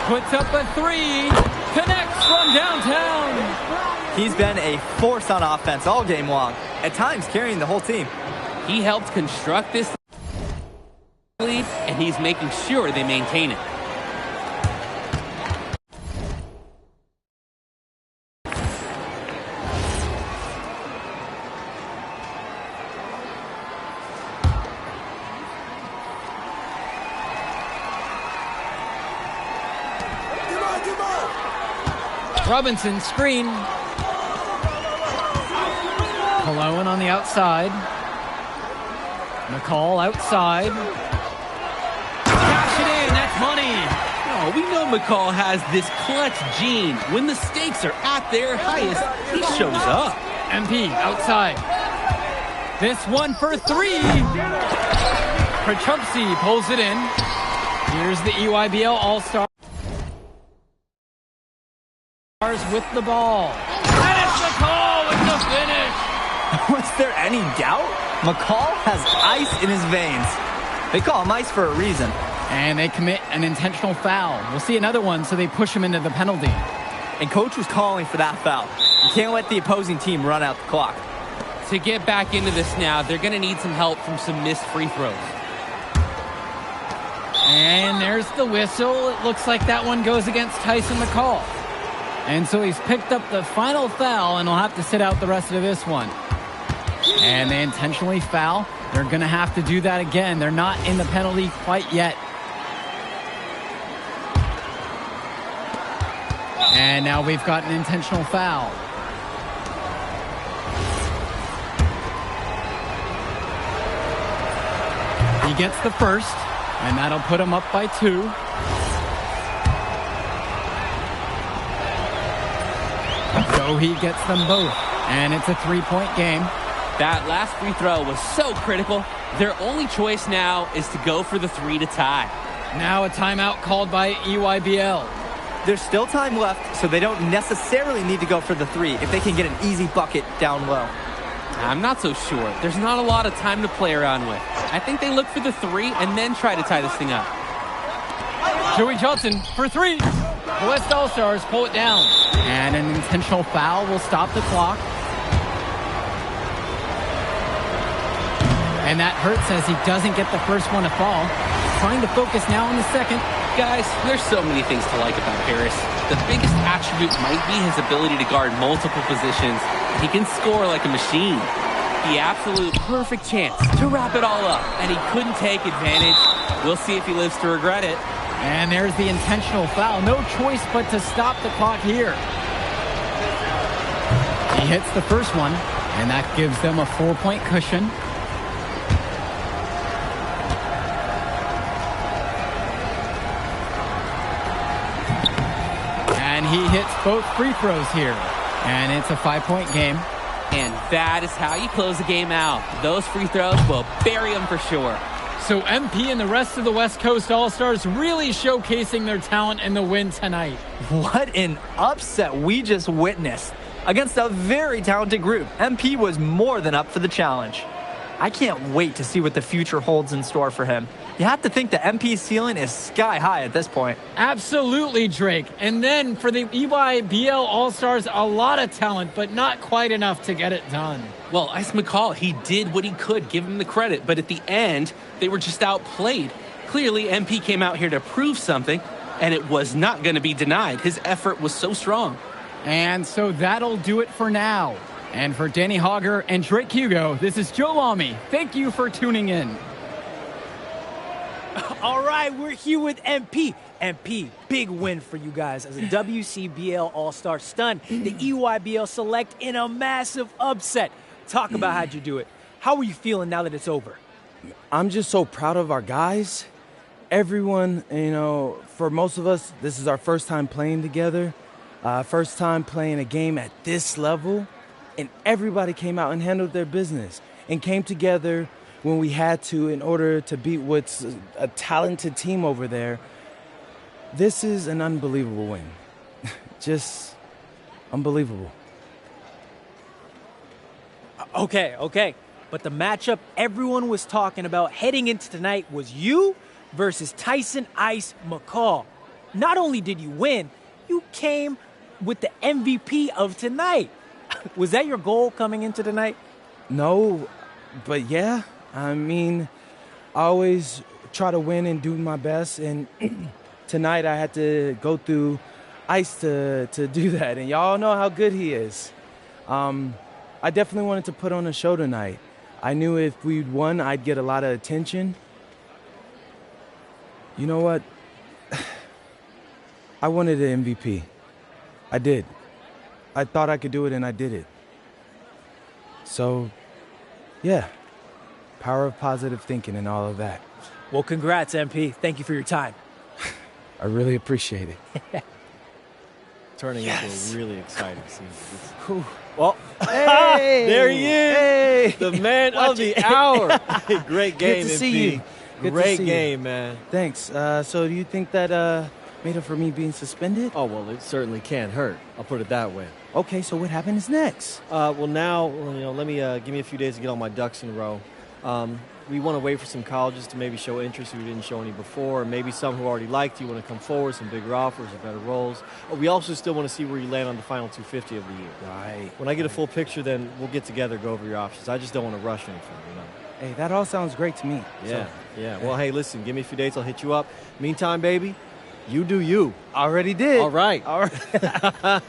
Puts up a 3. Connects from downtown. He's been a force on offense all game long. At times carrying the whole team. He helped construct this lead, and he's making sure they maintain it. Robinson screen. Cologne on the outside. McCall outside. Cash it in, that's money. Oh, we know McCall has this clutch gene. When the stakes are at their highest, he shows up. MP outside. This one for 3. Prachumpsy pulls it in. Here's the EYBL All-Star with the ball. And it's McCall with the finish. Was there any doubt? McCall has ice in his veins. They call him ice for a reason. And they commit an intentional foul. We'll see another one, so they push him into the penalty. And coach was calling for that foul. You can't let the opposing team run out the clock. To get back into this now, they're going to need some help from some missed free throws. And there's the whistle. It looks like that one goes against Tyson McCall. And so he's picked up the final foul, and he'll have to sit out the rest of this one. And they intentionally foul. They're going to have to do that again. They're not in the penalty quite yet. And now we've got an intentional foul. He gets the first, and that'll put him up by 2. So he gets them both, and it's a 3-point game. That last free throw was so critical. Their only choice now is to go for the 3 to tie. Now a timeout called by EYBL. There's still time left, so they don't necessarily need to go for the 3 if they can get an easy bucket down low. I'm not so sure. There's not a lot of time to play around with. I think they look for the 3 and then try to tie this thing up. Joey Johnson for 3. The West All-Stars pull it down. And an intentional foul will stop the clock. And that hurts as he doesn't get the first one to fall. Trying to focus now on the second. Guys, there's so many things to like about Harris. The biggest attribute might be his ability to guard multiple positions. He can score like a machine. The absolute perfect chance to wrap it all up, and he couldn't take advantage. We'll see if he lives to regret it. And there's the intentional foul. No choice but to stop the clock here. He hits the first one, and that gives them a 4-point cushion. And he hits both free throws here. And it's a 5-point game. And that is how you close the game out. Those free throws will bury them for sure. So MP and the rest of the West Coast All-Stars really showcasing their talent in the win tonight. What an upset we just witnessed. Against a very talented group, MP was more than up for the challenge. I can't wait to see what the future holds in store for him. You have to think the MP's ceiling is sky high at this point. Absolutely, Drake. And then for the EYBL All-Stars, a lot of talent, but not quite enough to get it done. Well, Ice McCall, he did what he could, give him the credit, but at the end, they were just outplayed. Clearly, MP came out here to prove something, and it was not going to be denied. His effort was so strong. And so that'll do it for now. And for Danny Hogger and Drake Hugo, this is Joe Lamy. Thank you for tuning in. All right, we're here with MP. MP, big win for you guys as a WCBL All-Star stunned the EYBL Select in a massive upset. Talk about how'd you do it. How are you feeling now that it's over? I'm just so proud of our guys. Everyone, for most of us, this is our first time playing together, first time playing a game at this level, and everybody came out and handled their business and came together when we had to in order to beat what's a talented team over there. This is an unbelievable win. Just unbelievable. Okay. But the matchup everyone was talking about heading into tonight was you versus Tyson Ice McCall. Not only did you win, you came with the MVP of tonight. Was that your goal coming into tonight? No, but yeah. I mean, I always try to win and do my best, and tonight I had to go through Ice to do that, and y'all know how good he is. I definitely wanted to put on a show tonight. I knew if we'd won, I'd get a lot of attention. You know what? I wanted an MVP. I did. I thought I could do it, and I did it. So, yeah. Power of positive thinking and all of that. Well, congrats, MP. Thank you for your time. I really appreciate it. Turning into a really exciting scene. Well, hey, there he is. Hey, the man of the hour. Great game, Good to MP. see you. Good Great to see game, you. man. Thanks. So do you think that made up for me being suspended? Oh, well, it certainly can't hurt. I'll put it that way. Okay, so what happens next? Well, now, let me give me a few days to get all my ducks in a row. We want to wait for some colleges to maybe show interest who didn't show any before, or maybe some who already liked you want to come forward, some bigger offers or better roles. We also still want to see where you land on the final 250 of the year. Right. When I get a full picture, then we'll get together, go over your options. I just don't want to rush anything, you know. Hey, that all sounds great to me. Yeah, yeah. Well, hey, listen, give me a few dates. I'll hit you up. Meantime, baby, you do you. Already did. All right. All right.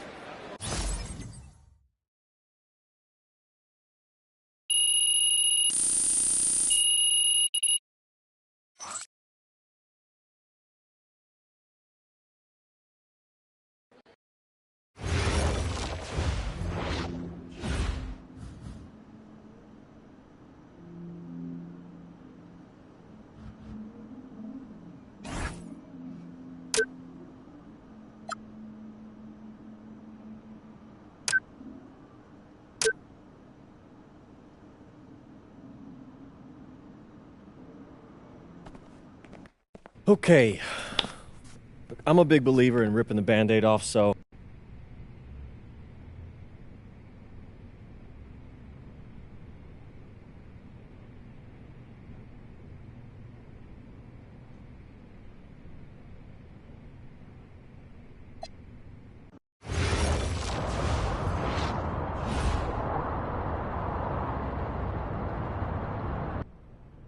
Okay. Look, I'm a big believer in ripping the Band-Aid off, so...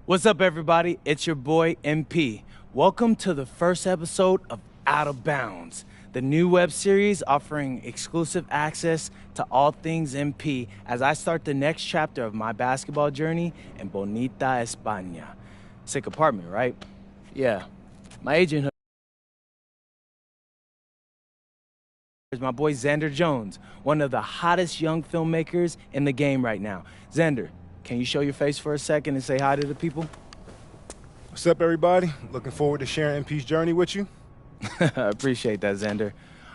What's up, everybody? It's your boy, MP. Welcome to the first episode of Out of Bounds, the new web series offering exclusive access to all things MP as I start the next chapter of my basketball journey in Bonita, España. Sick apartment, right? Yeah. My agent is my boy Xander Jones, one of the hottest young filmmakers in the game right now. Xander, can you show your face for a second and say hi to the people? What's up, everybody? Looking forward to sharing MP's journey with you. I appreciate that, Xander.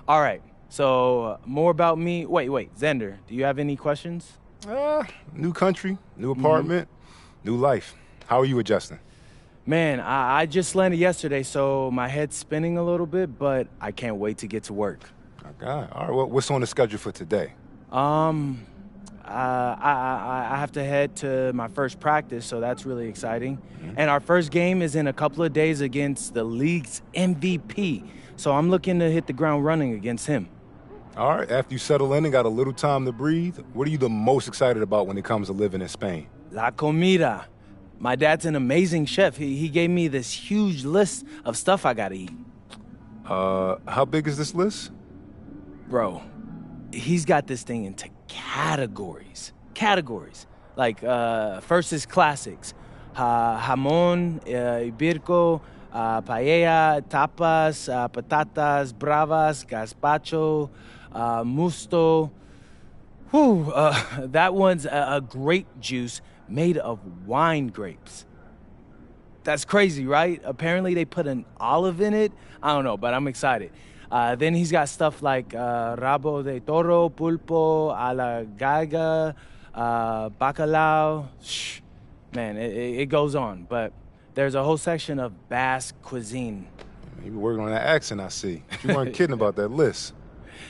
All right, so more about me. Wait, Xander, do you have any questions? New country, new apartment, new life. How are you adjusting? Man, I just landed yesterday, so my head's spinning a little bit, but I can't wait to get to work. Okay, all right, well, what's on the schedule for today? I have to head to my first practice, so that's really exciting. And our first game is in a couple of days against the league's MVP, so I'm looking to hit the ground running against him. All right, after you settle in and got a little time to breathe, what are you the most excited about when it comes to living in Spain? La comida. My dad's an amazing chef. He gave me this huge list of stuff I gotta eat. How big is this list? Bro, he's got this thing into categories. Like, first is classics. Jamón, ibirco, paella, tapas, patatas, bravas, gazpacho, musto. Whew, that one's a grape juice made of wine grapes. That's crazy, right? Apparently they put an olive in it. I don't know, but I'm excited. Then he's got stuff like rabo de toro, pulpo, a la galga, bacalao. Shh. Man, it goes on. But there's a whole section of Basque cuisine. You were working on that accent, I see. You weren't kidding about that list.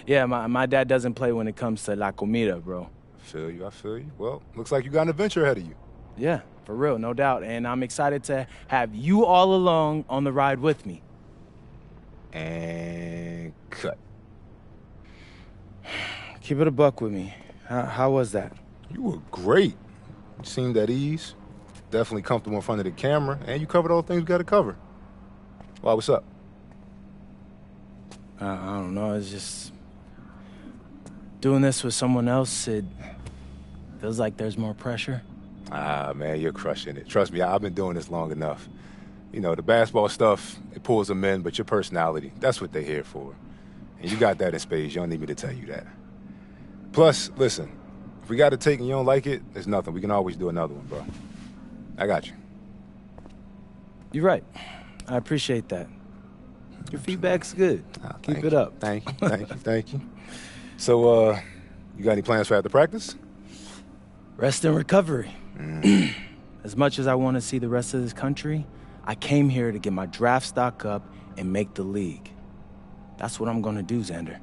Yeah, my dad doesn't play when it comes to la comida, bro. I feel you. Well, looks like you got an adventure ahead of you. Yeah, for real, no doubt. And I'm excited to have you all along on the ride with me. And cut. Keep it a buck with me. How was that? You were great. You seemed at ease. Definitely comfortable in front of the camera. And you covered all the things we got to cover. Why, what's up? I don't know. It's just... doing this with someone else, it feels like there's more pressure. Man, you're crushing it. Trust me, I've been doing this long enough. You know, the basketball stuff, it pulls them in, but your personality, that's what they're here for. And you got that in spades. You don't need me to tell you that. Plus, listen, if we got to take and you don't like it, there's nothing. We can always do another one, bro. I got you. You're right. I appreciate that. Your feedback's good. Keep it up. Thank you. So, you got any plans for after practice? Rest and recovery. As much as I want to see the rest of this country, I came here to get my draft stock up and make the league. That's what I'm going to do, Xander.